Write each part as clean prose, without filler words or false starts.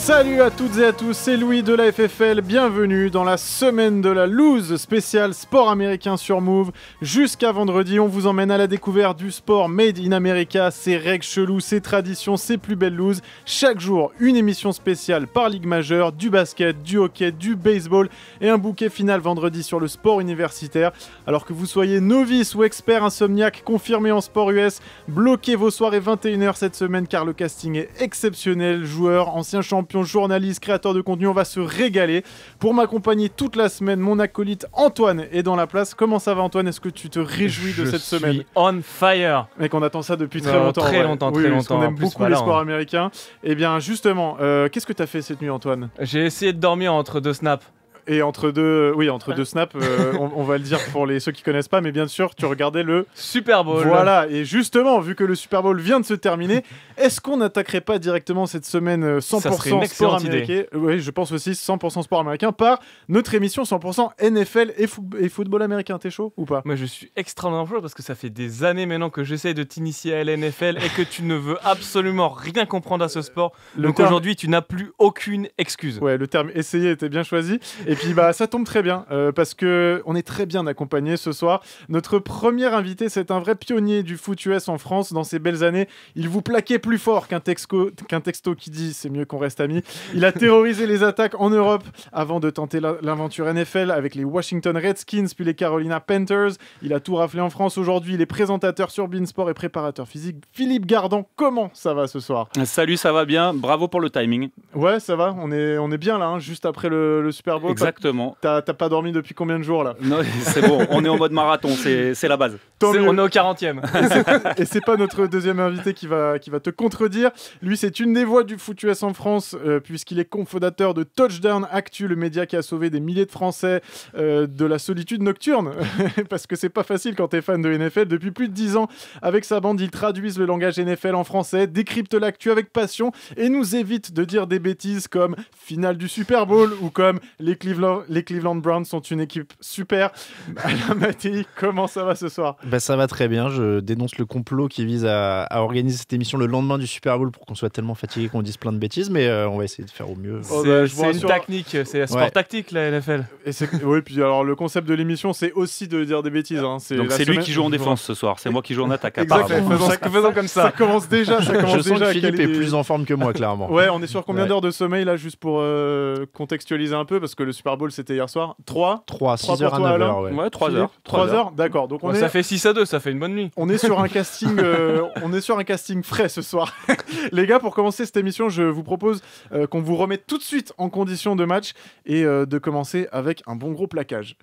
Salut à toutes et à tous, c'est Louis de la FFL, bienvenue dans la semaine de la loose spéciale sport américain sur Move. Jusqu'à vendredi, on vous emmène à la découverte du sport made in America, ses règles cheloues, ses traditions, ses plus belles looses. Chaque jour, une émission spéciale par ligue majeure, du basket, du hockey, du baseball et un bouquet final vendredi sur le sport universitaire. Alors que vous soyez novice ou expert insomniaque confirmé en sport US, bloquez vos soirées 21h cette semaine car le casting est exceptionnel. Joueurs, anciens champions, journalistes, créateurs de contenu, on va se régaler. Pour m'accompagner toute la semaine, mon acolyte Antoine est dans la place. Comment ça va Antoine? Est-ce que tu te réjouis de cette semaine? Je suis on fire. Mec, on attend ça depuis très longtemps. Très longtemps, très longtemps. On aime beaucoup les sports américains. Et bien justement, qu'est-ce que tu as fait cette nuit Antoine? J'ai essayé de dormir entre deux snaps. Et entre deux snaps, on va le dire pour ceux qui connaissent pas, mais bien sûr, tu regardais le Super Bowl. Voilà, et justement, vu que le Super Bowl vient de se terminer, est-ce qu'on n'attaquerait pas directement cette semaine 100% sport américain? Oui, je pense aussi 100% sport américain par notre émission 100% NFL et football américain. T'es chaud ou pas? Moi, je suis extrêmement chaud parce que ça fait des années maintenant que j'essaie de t'initier à la NFL et que tu ne veux absolument rien comprendre à ce sport. Donc aujourd'hui, tu n'as plus aucune excuse. Ouais, le terme essayer était bien choisi. Et puis ça tombe très bien parce que on est très bien accompagné ce soir. Notre premier invité, c'est un vrai pionnier du foot US en France dans ces belles années. Il vous plaquait plus fort qu'un texto qui dit c'est mieux qu'on reste amis. Il a terrorisé les attaques en Europe avant de tenter l'aventure NFL avec les Washington Redskins puis les Carolina Panthers. Il a tout raflé en France aujourd'hui. Il est présentateur sur Beansport et préparateur physique. Philippe Gardan, comment ça va ce soir? Salut, ça va bien. Bravo pour le timing. Ouais, ça va. On est bien là, hein, juste après le Super Bowl. Exactement. T'as pas dormi depuis combien de jours là? Non, c'est bon, on est en mode marathon, c'est la base. On est au 40e. Et c'est pas notre deuxième invité qui va te contredire. Lui, c'est une des voix du foot US en France, puisqu'il est cofondateur de Touchdown Actu, le média qui a sauvé des milliers de Français de la solitude nocturne. Parce que c'est pas facile quand t'es fan de NFL. Depuis plus de 10 ans, avec sa bande, ils traduisent le langage NFL en français, décryptent l'actu avec passion et nous évitent de dire des bêtises comme finale du Super Bowl ou comme les Cleveland Browns sont une équipe super. Alain Mattei, comment ça va ce soir? Ça va très bien. Je dénonce le complot qui vise à organiser cette émission le lendemain du Super Bowl pour qu'on soit tellement fatigué qu'on dise plein de bêtises, mais on va essayer de faire au mieux. C'est une technique, c'est un sport tactique la NFL. Oui, puis alors le concept de l'émission, c'est aussi de dire des bêtises. Hein. Donc c'est lui qui joue en défense ce soir, c'est moi qui joue en attaque. Faisons comme ça. Ça commence déjà. Je sens que Philippe est plus en forme que moi, clairement. Ouais, on est sur combien d'heures de sommeil là, juste pour contextualiser un peu, parce que le Super Bowl c'était hier soir. 3, 6h à 9h. Ouais, 3 heures. 3 heures, d'accord. Donc ça fait 6-2, ça fait une bonne nuit. On est sur un casting, frais ce soir. Les gars, pour commencer cette émission, je vous propose qu'on vous remette tout de suite en condition de match et de commencer avec un bon gros plaquage.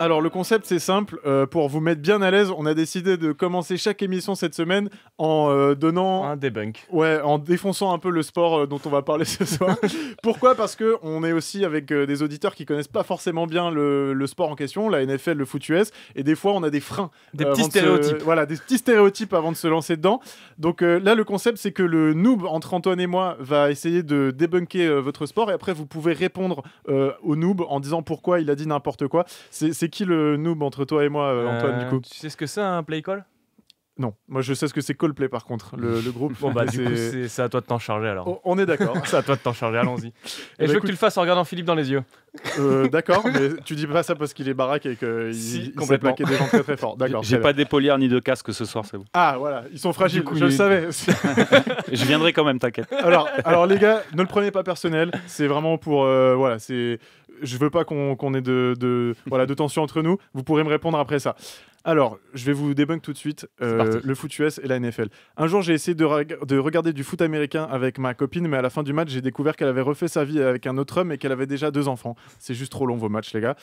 Alors le concept c'est simple, pour vous mettre bien à l'aise, on a décidé de commencer chaque émission cette semaine en donnant... un debunk. Ouais, en défonçant un peu le sport dont on va parler ce soir. Pourquoi? Parce qu'on est aussi avec des auditeurs qui connaissent pas forcément bien le sport en question, la NFL, le foot US, et des fois on a des freins. Des petits stéréotypes. Voilà, des petits stéréotypes avant de se lancer dedans. Donc là le concept c'est que le noob entre Antoine et moi va essayer de débunker votre sport et après vous pouvez répondre au noob en disant pourquoi il a dit n'importe quoi. C'est qui le noob entre toi et moi, Antoine, du coup? Tu sais ce que c'est un play call? Non, moi je sais ce que c'est Coldplay par contre, le groupe. Bon du coup c'est à toi de t'en charger alors. On est d'accord. C'est à toi de t'en charger, allons-y. Et je veux que tu le fasses en regardant Philippe dans les yeux. D'accord, mais tu dis pas ça parce qu'il est baraque et qu'il s'est plaqué des gens très très forts. D'accord. J'ai pas d'épaulière ni de casque ce soir, c'est bon. Ah voilà, ils sont fragiles, je le savais. Je viendrai quand même, t'inquiète. Alors les gars, ne le prenez pas personnel, c'est vraiment pour... Je veux pas qu'on ait de tension entre nous, vous pourrez me répondre après ça. Alors, je vais vous débunk tout de suite le foot US et la NFL. Un jour, j'ai essayé de regarder du foot américain avec ma copine, mais à la fin du match, j'ai découvert qu'elle avait refait sa vie avec un autre homme et qu'elle avait déjà 2 enfants. C'est juste trop long vos matchs, les gars.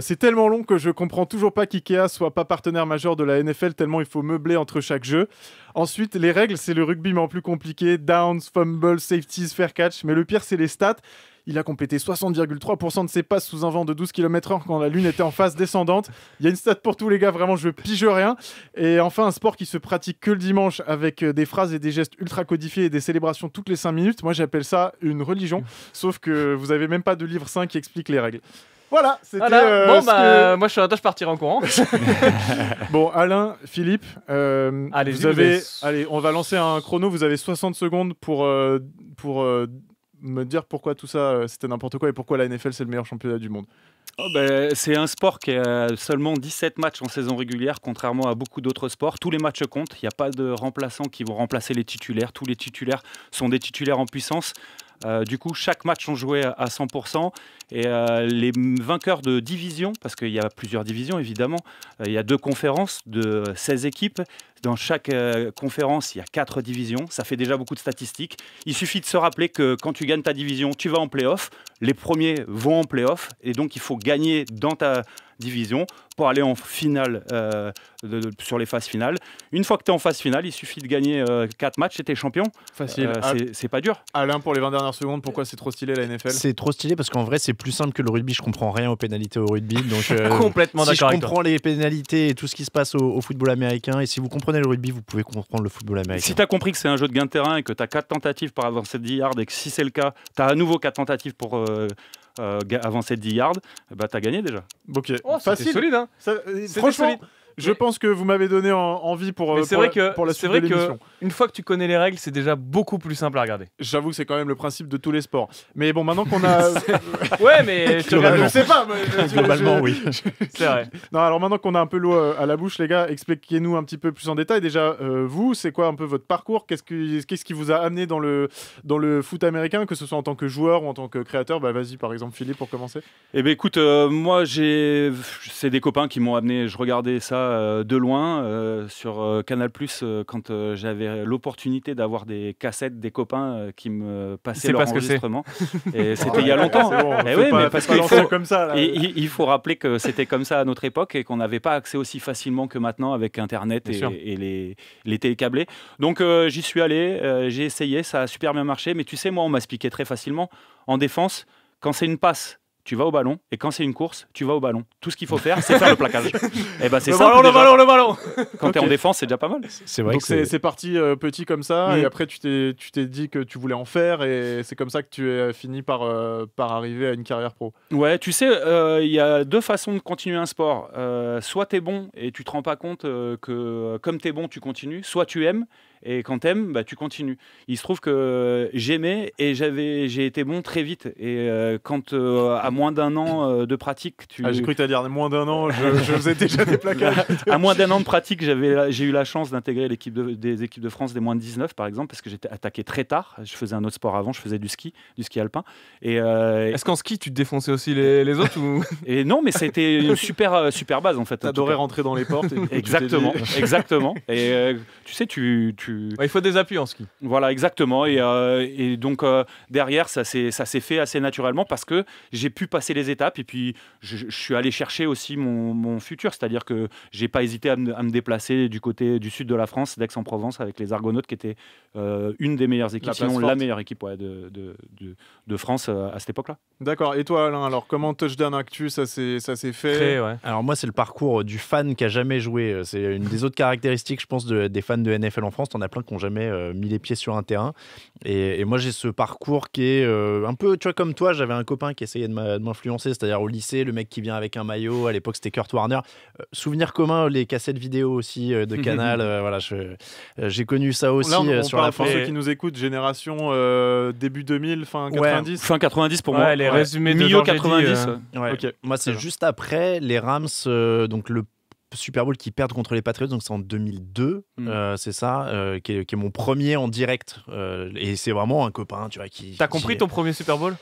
C'est tellement long que je comprends toujours pas qu'IKEA soit pas partenaire majeur de la NFL, tellement il faut meubler entre chaque jeu. Ensuite, les règles, c'est le rugby, mais en plus compliqué. Downs, fumble, safeties, fair catch. Mais le pire, c'est les stats. Il a complété 60,3% de ses passes sous un vent de 12 km/h quand la lune était en phase descendante. Il y a une stat pour tous les gars, vraiment je pige rien. Et enfin un sport qui se pratique que le dimanche avec des phrases et des gestes ultra codifiés et des célébrations toutes les 5 minutes. Moi j'appelle ça une religion, sauf que vous avez même pas de livre saint qui explique les règles. Voilà, c'était. Voilà. Bon, bah, moi, je partirai en courant. Bon, Alain, Philippe, Allez-y, vous avez. Allez, on va lancer un chrono. Vous avez 60 secondes pour me dire pourquoi tout ça c'était n'importe quoi et pourquoi la NFL c'est le meilleur championnat du monde. C'est un sport qui a seulement 17 matchs en saison régulière, contrairement à beaucoup d'autres sports. Tous les matchs comptent. Il n'y a pas de remplaçants qui vont remplacer les titulaires. Tous les titulaires sont des titulaires en puissance. Du coup, chaque match on jouait à 100%. Et les vainqueurs de division, parce qu'il y a plusieurs divisions évidemment, il y a 2 conférences de 16 équipes. Dans chaque conférence, il y a 4 divisions. Ça fait déjà beaucoup de statistiques. Il suffit de se rappeler que quand tu gagnes ta division, tu vas en play-off. Les premiers vont en play-off. Et donc, il faut gagner dans ta division pour aller en finale sur les phases finales. Une fois que tu es en phase finale, il suffit de gagner 4 matchs et tu es champion. Facile. C'est pas dur. Alain, pour les 20 dernières secondes, pourquoi c'est trop stylé la NFL? C'est trop stylé parce qu'en vrai, c'est plus simple que le rugby. Je comprends rien aux pénalités au rugby. Donc, complètement si d'accord je avec toi. comprends les pénalités et tout ce qui se passe au football américain, et si vous comprenez le rugby, vous pouvez comprendre le football américain. Si tu as compris que c'est un jeu de gain de terrain et que tu as 4 tentatives pour avancer de 10 yards et que si c'est le cas, tu as à nouveau 4 tentatives pour avancer de 10 yards, bah, tu as gagné déjà. Ok, Oh, facile. solide, hein. Franchement, solide. je pense que vous m'avez donné envie pour, Mais c'est vrai que pour la c'est suite vrai de que l'émission. une fois que tu connais les règles, c'est déjà beaucoup plus simple à regarder. J'avoue que c'est quand même le principe de tous les sports. Mais bon, maintenant qu'on a... Ouais, mais je te regarde. Je sais pas. Globalement, oui. C'est vrai. Non, alors maintenant qu'on a un peu l'eau à la bouche, les gars, expliquez-nous un petit peu plus en détail. Déjà, vous, c'est quoi un peu votre parcours? Qu'est-ce qui vous a amené dans le foot américain, que ce soit en tant que joueur ou en tant que créateur? Bah, vas-y, par exemple, Philippe, pour commencer. Eh bien, écoute, moi, c'est des copains qui m'ont amené. Je regardais ça de loin sur Canal+, quand j'avais l'opportunité d'avoir des cassettes des copains qui me passaient leur enregistrement. Et c'était il y a longtemps. C'est bon, Eh oui, mais parce qu'il faut, comme ça. Là. il faut rappeler que c'était comme ça à notre époque et qu'on n'avait pas accès aussi facilement que maintenant avec Internet et les télécablés. Donc, j'y suis allé, j'ai essayé, ça a super bien marché. Mais tu sais, moi, on m'a expliqué très facilement. En défense, quand c'est une passe, tu vas au ballon, et quand c'est une course, tu vas au ballon. Tout ce qu'il faut faire, c'est faire le plaquage. Et ben c'est Le simple. ballon, le ballon. Quand tu es en défense, c'est déjà pas mal. C'est vrai Donc que c'est parti petit comme ça, et après tu t'es dit que tu voulais en faire, et c'est comme ça que tu as fini par arriver à une carrière pro. Ouais, tu sais, il y a 2 façons de continuer un sport. Soit tu es bon et tu te rends pas compte que comme tu es bon, tu continues. Soit tu aimes. Et quand t'aimes, bah, tu continues. Il se trouve que j'aimais et j'ai été bon très vite. Et quand à moins d'1 an de pratique... j'ai cru que t'allais dire moins d'1 an, je faisais déjà des plaquages. À moins d'1 an de pratique, j'ai eu la chance d'intégrer des équipes de France des moins de 19, par exemple, parce que j'étais attaqué très tard. Je faisais un autre sport avant, je faisais du ski alpin. Est-ce qu'en ski, tu te défonçais aussi les autres ou... Et non, mais c'était une super base, en fait. T'adorais rentrer dans les portes. Et exactement. Et tu sais, Ouais, il faut des appuis en ski. Voilà, exactement. Et donc, derrière, ça s'est fait assez naturellement parce que j'ai pu passer les étapes. Et puis, je suis allé chercher aussi mon futur. C'est-à-dire que je n'ai pas hésité à me déplacer du côté du sud de la France, d'Aix-en-Provence, avec les Argonautes, qui étaient une des meilleures équipes, sinon la meilleure équipe de France à cette époque-là. D'accord. Et toi, Alain, alors, comment Touchdown Actu, ça s'est fait? Très, ouais. Alors moi, c'est le parcours du fan qui a jamais joué. C'est une des autres caractéristiques, je pense, des fans de NFL en France. T'en as plein qui n'ont jamais mis les pieds sur un terrain. Et moi, j'ai ce parcours qui est un peu, tu vois, comme toi, j'avais un copain qui essayait de m'influencer, c'est-à-dire au lycée, le mec qui vient avec un maillot. À l'époque, c'était Kurt Warner. Souvenir commun, les cassettes vidéo aussi de Canal. Voilà, j'ai connu ça aussi. Là, on sur parle la pour fin. ceux qui nous écoutent, génération début 2000, fin 90. Fin 90 pour Ouais, moi. les résumés de milieu Georges 90. Eddy, Ouais. Ok. Moi, c'est Très juste après les Rams, donc le Super Bowl qui perdent contre les Patriots, donc c'est en 2002, c'est ça, qui est mon premier en direct. Et c'est vraiment un copain, tu vois, qui... T'as compris ton premier Super Bowl?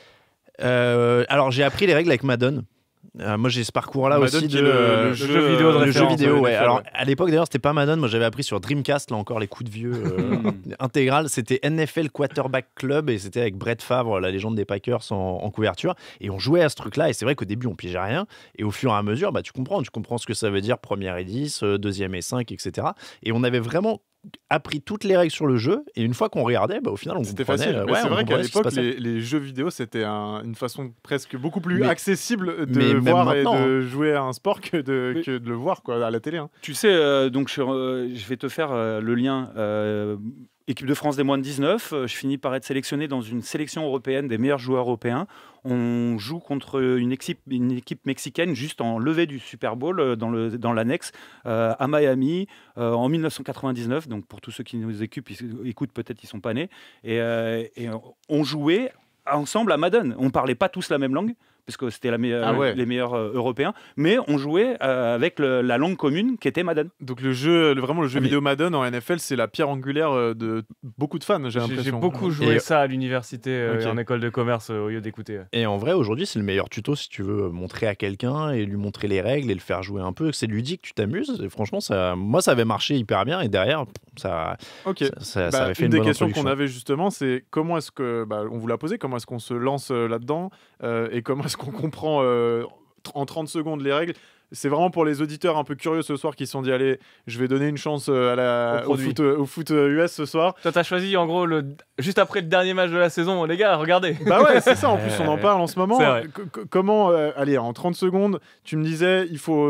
Alors, j'ai appris les règles avec Madden. Moi, j'ai ce parcours-là Madden aussi qui de est le jeu vidéo de le jeu référence, vidéo. Ouais. NFL, Alors, ouais. à l'époque, d'ailleurs, c'était pas Madden. Moi, j'avais appris sur Dreamcast, là encore, les coups de vieux intégral. C'était NFL Quarterback Club et c'était avec Brett Favre, la légende des Packers, en couverture. Et on jouait à ce truc-là. Et c'est vrai qu'au début, on pigeait rien. Et au fur et à mesure, bah, tu comprends ce que ça veut dire, première et 10, deuxième et 5, etc. Et on avait vraiment appris toutes les règles sur le jeu, et une fois qu'on regardait, bah, au final, on C'était comprenait. facile. Mais Ouais, c'est on vrai qu'à comprenait ce qui se l'époque, passait. les jeux vidéo, c'était une façon presque beaucoup plus Mais- accessible de mais même voir et maintenant, de jouer à un sport que de le voir quoi, à la télé. Hein. Tu sais, donc je vais te faire le lien. Équipe de France des moins de 19, je finis par être sélectionné dans une sélection européenne des meilleurs joueurs européens. On joue contre une équipe mexicaine juste en levée du Super Bowl dans l'annexe à Miami en 1999. Donc pour tous ceux qui nous écoutent, peut-être ils ne sont pas nés. Et on jouait ensemble à Madden. On ne parlait pas tous la même langue, parce que c'était les meilleurs Européens, mais on jouait avec la langue commune qui était Madden. Donc le jeu vidéo Madden en NFL, c'est la pierre angulaire de beaucoup de fans, j'ai l'impression. J'ai beaucoup joué ça à l'université, en école de commerce, au lieu d'écouter. Et en vrai, aujourd'hui, c'est le meilleur tuto si tu veux montrer à quelqu'un et lui montrer les règles et le faire jouer un peu. C'est ludique, tu t'amuses. Et franchement, moi, ça avait marché hyper bien. Et derrière, ça avait fait une des bonne questions introduction. qu'on avait justement, c'est comment est-ce que, on vous l'a posé, comment est-ce qu'on se lance là-dedans et comment est-ce qu'on comprend en 30 secondes les règles. C'est vraiment pour les auditeurs un peu curieux ce soir qui se sont dit allez, je vais donner une chance au foot US ce soir. Toi, t'as choisi en gros juste après le dernier match de la saison, les gars, regardez. Bah ouais, c'est ça, en plus on en parle en ce moment. Comment, allez, en 30 secondes, tu me disais,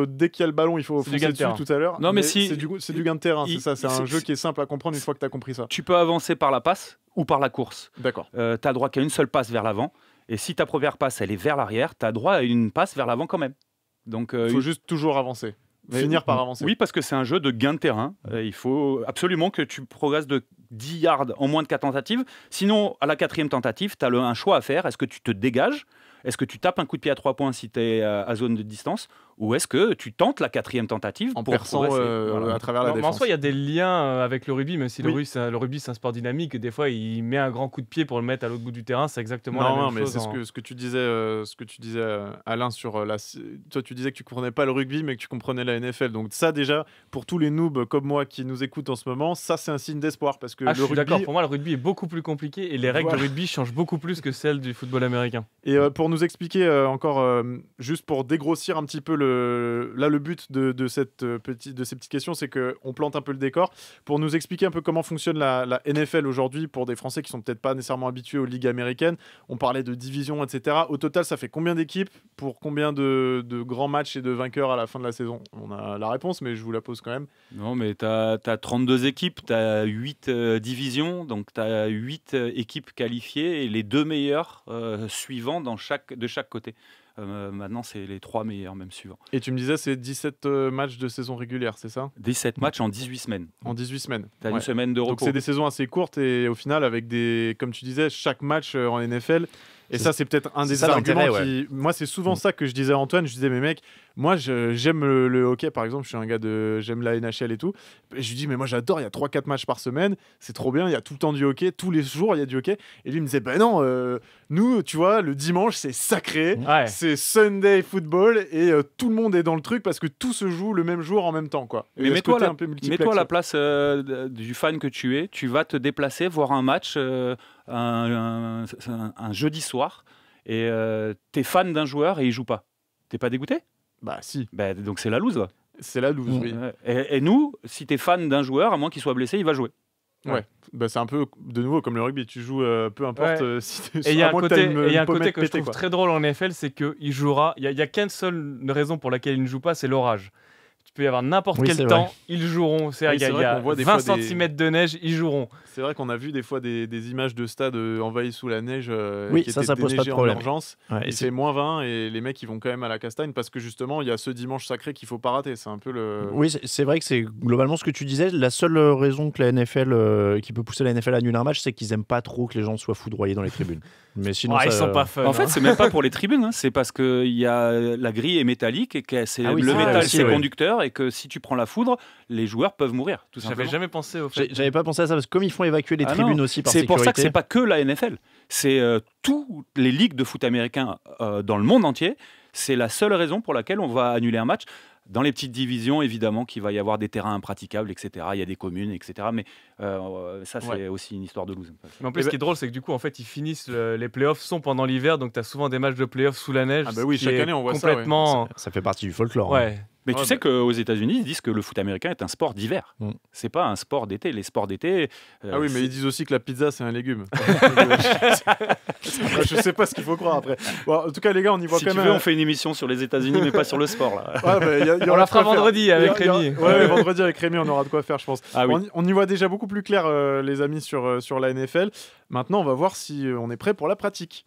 dès qu'il y a le ballon, il faut foncer dessus tout à l'heure. Non, mais c'est du gain de terrain, c'est ça, c'est un jeu qui est simple à comprendre une fois que tu as compris ça. Tu peux avancer par la passe ou par la course. D'accord. Tu as droit qu'à une seule passe vers l'avant. Et si ta première passe, elle est vers l'arrière, tu as droit à une passe vers l'avant quand même. Donc, il faut juste toujours avancer. Finir par avancer. Oui, parce que c'est un jeu de gain de terrain. Il faut absolument que tu progresses de 10 yards en moins de 4 tentatives. Sinon, à la 4e tentative, tu as un choix à faire. Est-ce que tu te dégages ? Est-ce que tu tapes un coup de pied à 3 points si tu es à zone de distance ? Ou est-ce que tu tentes la 4e tentative en perçant à travers la défense. En soi, il y a des liens avec le rugby, même si le rugby c'est un sport dynamique. Des fois, il met un grand coup de pied pour le mettre à l'autre bout du terrain. C'est exactement la même chose. Non, mais c'est ce que tu disais, Alain, sur toi, tu disais que tu comprenais pas le rugby, mais que tu comprenais la NFL. Donc ça, déjà, pour tous les noobs comme moi qui nous écoutent en ce moment, ça, c'est un signe d'espoir. Parce que je suis d'accord. Pour moi, le rugby est beaucoup plus compliqué et les règles de rugby changent beaucoup plus que celles du football américain. Et pour nous expliquer encore, juste pour dégrossir un petit peu le but de ces petites questions, c'est qu'on plante un peu le décor pour nous expliquer un peu comment fonctionne la NFL aujourd'hui pour des Français qui sont peut-être pas nécessairement habitués aux ligues américaines. On parlait de division, etc. Au total, ça fait combien d'équipes pour combien de grands matchs et de vainqueurs à la fin de la saison ? On a la réponse, mais je vous la pose quand même. Non, mais tu as 32 équipes, tu as 8 divisions, donc tu as 8 équipes qualifiées et les 2 meilleurs suivants de chaque côté. Maintenant, c'est les 3 meilleurs, même suivants. Et tu me disais, c'est 17 matchs de saison régulière, c'est ça ? 17 matchs en 18 semaines. En 18 semaines. Tu as une semaine de repos. Donc, c'est des saisons assez courtes et au final, avec comme tu disais, chaque match en NFL. Et ça, c'est peut-être un des arguments qui... Moi, c'est souvent ça que je disais à Antoine. Je disais, mais mec, moi, j'aime le hockey, par exemple. Je suis un gars j'aime la NHL et tout. Et je lui dis, mais moi, j'adore. Il y a 3-4 matchs par semaine. C'est trop bien. Il y a tout le temps du hockey. Tous les jours, il y a du hockey. Et lui, il me disait, ben non, nous, tu vois, le dimanche, c'est sacré. Ouais. C'est Sunday football. Et tout le monde est dans le truc parce que tout se joue le même jour en même temps, quoi. Mais mets-toi à la place du fan que tu es. Tu vas te déplacer, voir un match un jeudi soir et t'es fan d'un joueur et il joue pas. T'es pas dégoûté ? Bah si. Bah, donc c'est la loose. Là. C'est la loose, oui. Et nous, si t'es fan d'un joueur, à moins qu'il soit blessé, il va jouer. Ouais. Bah, c'est un peu de nouveau comme le rugby. Tu joues peu importe si et il y a un côté que je trouve très drôle en NFL, c'est qu'il jouera. Il y a qu'une seule raison pour laquelle il ne joue pas, c'est l'orage. Il peut y avoir n'importe quel temps, ils joueront. Il y a 20 cm de neige, ils joueront. C'est vrai qu'on a vu des fois des images de stades envahis sous la neige qui ça étaient pose pas de en problème. urgence. Ouais, c'est moins 20 et les mecs ils vont quand même à la castagne parce que justement il y a ce dimanche sacré qu'il faut pas rater. C'est un peu le... Oui, c'est vrai que c'est globalement ce que tu disais. La seule raison que la NFL, qui peut pousser la NFL à annuler un match, c'est qu'ils aiment pas trop que les gens soient foudroyés dans les tribunes. Mais sinon, ils sont pas fun. En fait, c'est même pas pour les tribunes. C'est parce que la grille est métallique et que le métal c'est conducteur et que si tu prends la foudre, les joueurs peuvent mourir. Tout simplement. J'avais jamais pensé au fait. J'avais pas pensé à ça parce que comme ils font évacuer les tribunes aussi par sécurité. C'est pour ça que c'est pas que la NFL. C'est toutes les ligues de foot américain dans le monde entier. C'est la seule raison pour laquelle on va annuler un match. Dans les petites divisions, évidemment, qu'il va y avoir des terrains impraticables, etc. Il y a des communes, etc. Mais ça, c'est aussi une histoire de loose. Mais en plus, ce qui est drôle, c'est que du coup, en fait, ils finissent les playoffs sont pendant l'hiver, donc tu as souvent des matchs de playoffs sous la neige. Ah bah oui, chaque année, on voit complètement... ça fait partie du folklore. Ouais. Mais tu sais qu'aux États-Unis, ils disent que le foot américain est un sport d'hiver. C'est pas un sport d'été. Les sports d'été. Ah oui, mais ils disent aussi que la pizza, c'est un légume. Je sais pas ce qu'il faut croire après. Bon, en tout cas, les gars, on y voit si quand même. Si tu veux, on fait une émission sur les États-Unis, mais pas sur le sport. Là. On la fera vendredi avec Rémi. Ouais, vendredi avec Rémi, on aura de quoi faire, je pense. Ah, oui. On y voit déjà beaucoup plus clair, les amis, sur la NFL. Maintenant, on va voir si on est prêt pour la pratique.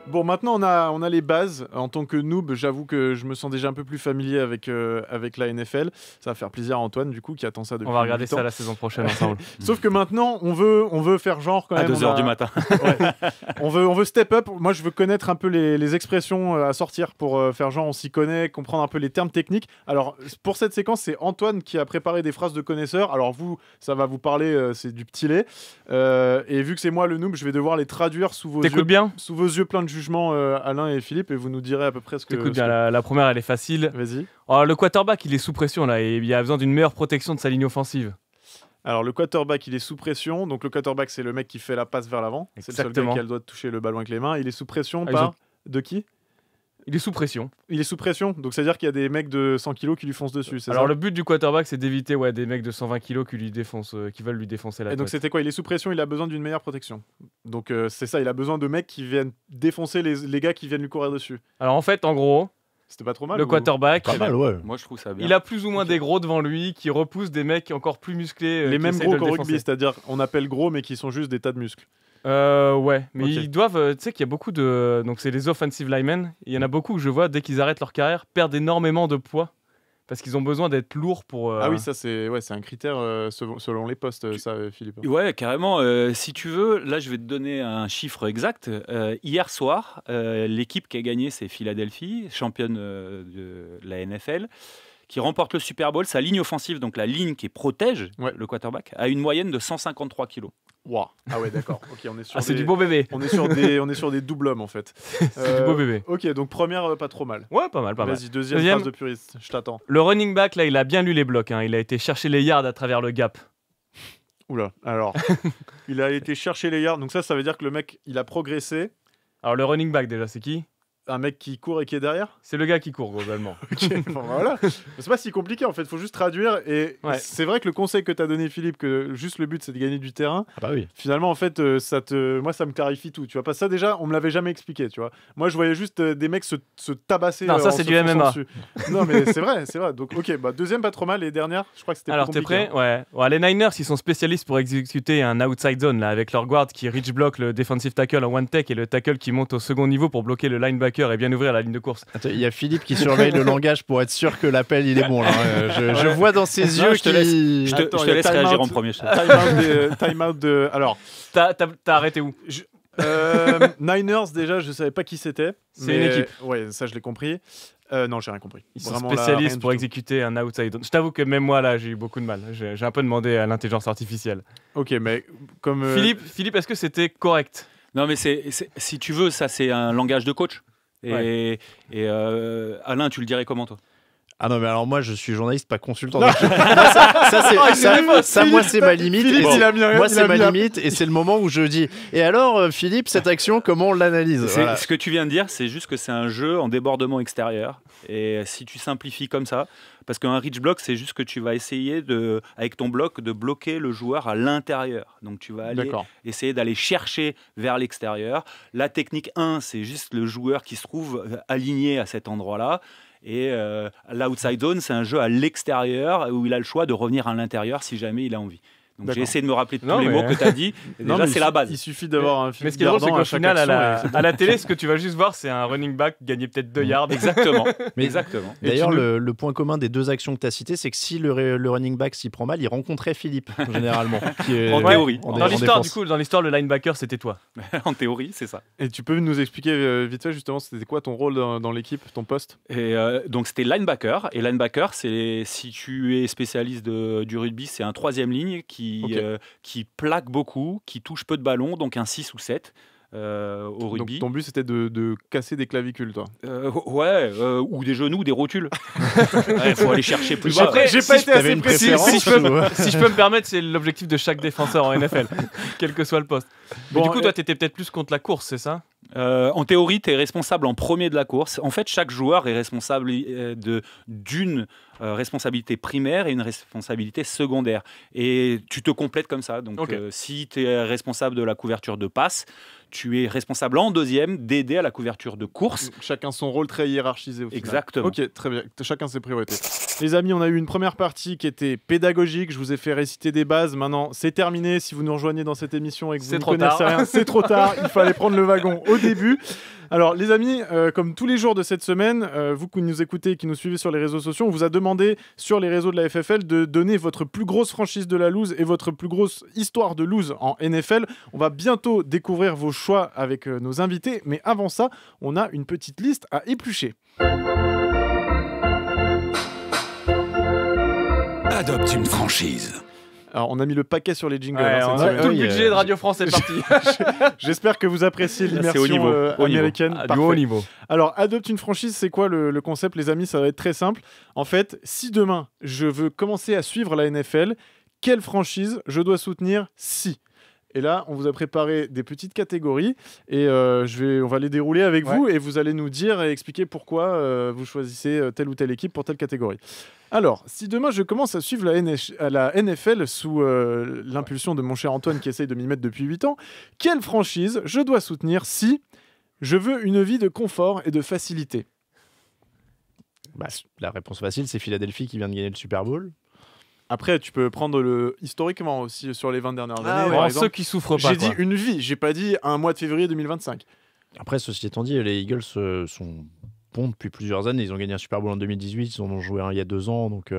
Bon, maintenant on a les bases. En tant que noob, j'avoue que je me sens déjà un peu plus familier avec la NFL. Ça va faire plaisir à Antoine, du coup, qui attend ça depuis longtemps. On va regarder ça la saison prochaine ensemble. Sauf que maintenant, on veut faire genre quand même. À 2h du matin. Ouais. on veut step up. Moi, je veux connaître un peu les expressions à sortir pour faire genre on s'y connaît, comprendre un peu les termes techniques. Alors, pour cette séquence, c'est Antoine qui a préparé des phrases de connaisseurs. Alors vous, ça va vous parler, c'est du petit lait. Et vu que c'est moi le noob, je vais devoir les traduire sous vos yeux pleins de jugement, Alain et Philippe, et vous nous direz à peu près ce que... Écoute bien, la première, elle est facile. Vas-y. Alors, le quarterback, il est sous pression, là, et il a besoin d'une meilleure protection de sa ligne offensive. Alors, le quarterback, il est sous pression. Donc, le quarterback, c'est le mec qui fait la passe vers l'avant. C'est le seul gars qui a le droit de toucher le ballon avec les mains. Il est sous pression de qui ? Il est sous pression. Il est sous pression, donc c'est-à-dire qu'il y a des mecs de 100 kilos qui lui foncent dessus. Alors le but du quarterback, c'est d'éviter des mecs de 120 kilos qui veulent lui défoncer la tête. Et donc c'était quoi ? Il est sous pression, il a besoin d'une meilleure protection. Donc c'est ça, il a besoin de mecs qui viennent défoncer les gars qui viennent lui courir dessus. Alors en fait, en gros, c'était pas trop mal. Le quarterback, pas mal, ouais. Moi je trouve ça bien. Il a plus ou moins des gros devant lui qui repoussent des mecs encore plus musclés. Les mêmes gros qu'au rugby, c'est-à-dire on appelle gros mais qui sont juste des tas de muscles. Ouais, mais ils doivent. Tu sais qu'il y a beaucoup de. Donc, c'est les offensive linemen. Il y en a beaucoup que je vois, dès qu'ils arrêtent leur carrière, perdent énormément de poids parce qu'ils ont besoin d'être lourds pour. Ah oui, ça, c'est un critère selon les postes, ça, Philippe. Ouais, carrément. Si tu veux, là, je vais te donner un chiffre exact. Hier soir, l'équipe qui a gagné, c'est Philadelphie, championne de la NFL, qui remporte le Super Bowl. Sa ligne offensive, donc la ligne qui protège le quarterback, a une moyenne de 153 kilos. Wow. Ah ouais, d'accord. Ok, on est sur c'est du beau bébé. On est sur des doubles hommes en fait. C'est du beau bébé. Ok, donc première, pas trop mal. Ouais, pas mal. Vas-y, deuxième phrase de puriste, je t'attends. Le running back, là, il a bien lu les blocs. Il a été chercher les yards à travers le gap. Oula, alors, il a été chercher les yards. Donc ça veut dire que le mec, il a progressé. Alors le running back, déjà, c'est qui ? Un mec qui court et qui est derrière ? C'est le gars qui court, globalement. Ok, bon, voilà. C'est pas si compliqué, en fait. Il faut juste traduire. Et c'est vrai que le conseil que tu as donné, Philippe, que juste le but, c'est de gagner du terrain. Ah bah oui. Finalement, en fait, moi, ça me clarifie tout. Tu vois, pas ça, déjà, on me l'avait jamais expliqué, tu vois. Moi, je voyais juste des mecs se tabasser. Non, ça, c'est du MMA. Dessus. Non, mais c'est vrai. Donc, ok, deuxième, pas trop mal. Et dernière, je crois que c'était alors, plus compliqué. Alors, t'es prêt ? Ouais. Les Niners, ils sont spécialistes pour exécuter un outside zone, là, avec leur guard qui reach block le defensive tackle en one tech et le tackle qui monte au second niveau pour bloquer le linebacker et bien ouvrir la ligne de course. Il y a Philippe qui surveille le langage pour être sûr que l'appel il est bon là. Je vois dans ses yeux je te laisse réagir en premier. Time out de. Alors, t'as arrêté où? Niners, déjà, je savais pas qui c'était. C'est une équipe. Ouais, ça je l'ai compris. Non, j'ai rien compris. Ils sont spécialistes pour exécuter un outside. Je t'avoue que même moi là, j'ai eu beaucoup de mal. J'ai un peu demandé à l'intelligence artificielle. Ok, mais comme Philippe, est-ce que c'était correct? Non, mais si tu veux, ça c'est un langage de coach. Et Alain, tu le dirais comment toi? Ah non, mais alors moi je suis journaliste, pas consultant. Moi c'est ma limite. Moi c'est ma limite et c'est le moment où je dis. Et alors Philippe, cette action, comment on l'analyse? Voilà. Ce que tu viens de dire, c'est juste que c'est un jeu en débordement extérieur. Et si tu simplifies comme ça, parce qu'un reach block, c'est juste que tu vas essayer avec ton bloc de bloquer le joueur à l'intérieur. Donc tu vas essayer d'aller chercher vers l'extérieur. La technique 1, c'est juste le joueur qui se trouve aligné à cet endroit-là. Et l'outside zone, c'est un jeu à l'extérieur où il a le choix de revenir à l'intérieur si jamais il a envie. Donc j'ai essayé de me rappeler de tous les mots que tu as dit. Déjà, c'est la base. Il suffit d'avoir un film. Mais ce qui est drôle, c'est qu'au final, à la télé, ce que tu vas juste voir, c'est un running back gagner peut-être 2 yards. Exactement. Exactement. D'ailleurs, le point commun des deux actions que tu as citées, c'est que si le running back s'y prend mal, il rencontrait Philippe, généralement. En théorie. Dans l'histoire, du coup, le linebacker, c'était toi. En théorie, c'est ça. Et tu peux nous expliquer vite fait, justement, c'était quoi ton rôle dans l'équipe, ton poste? Et donc, c'était linebacker. Et linebacker, c'est, si tu es spécialiste du rugby, c'est un 3e ligne qui plaque beaucoup, qui touche peu de ballons, donc un 6 ou 7 au rugby. Donc ton but c'était de casser des clavicules, toi? Ou des genoux, des rotules. Il faut aller chercher plus bas. J'ai pas été assez précis. Si je peux me permettre, c'est l'objectif de chaque défenseur en NFL, quel que soit le poste. Mais du coup, toi, t'étais peut-être plus contre la course, c'est ça? En théorie, tu es responsable en premier de la course. En fait, chaque joueur est responsable d'une responsabilité primaire et une responsabilité secondaire. Et tu te complètes comme ça. Donc, si tu es responsable de la couverture de passe, tu es responsable en deuxième d'aider à la couverture de course. Chacun son rôle très hiérarchisé au final. Exactement. Ok, très bien. Chacun ses priorités. Les amis, on a eu une première partie qui était pédagogique. Je vous ai fait réciter des bases. Maintenant, c'est terminé. Si vous nous rejoignez dans cette émission et que vous ne connaissez rien, c'est trop tard. Il fallait prendre le wagon au début. Alors, les amis, comme tous les jours de cette semaine, vous qui nous écoutez, qui nous suivez sur les réseaux sociaux, on vous a demandé sur les réseaux de la FFL de donner votre plus grosse franchise de la loose et votre plus grosse histoire de loose en NFL. On va bientôt découvrir vos choix avec nos invités, mais avant ça, on a une petite liste à éplucher. Adopte une franchise. Alors, on a mis le paquet sur les jingles. Tout le budget de Radio France est parti. J'espère que vous appréciez l'immersion américaine. Du haut niveau. Alors, adopte une franchise, c'est quoi le concept, les amis? Ça va être très simple. En fait, si demain, je veux commencer à suivre la NFL, quelle franchise je dois soutenir si? Et là, on vous a préparé des petites catégories et on va les dérouler avec vous et vous allez nous dire et expliquer pourquoi vous choisissez telle ou telle équipe pour telle catégorie. Alors, si demain je commence à suivre la NFL sous l'impulsion de mon cher Antoine qui essaye de m'y mettre depuis 8 ans, quelle franchise je dois soutenir si je veux une vie de confort et de facilité? La réponse facile, c'est Philadelphie qui vient de gagner le Super Bowl. Après, tu peux prendre historiquement aussi sur les 20 dernières années. Par exemple, ceux qui souffrent pas. J'ai dit une vie, j'ai pas dit un mois de février 2025. Après, ceci étant dit, les Eagles sont bons depuis plusieurs années. Ils ont gagné un Super Bowl en 2018, ils en ont joué un il y a 2 ans. Donc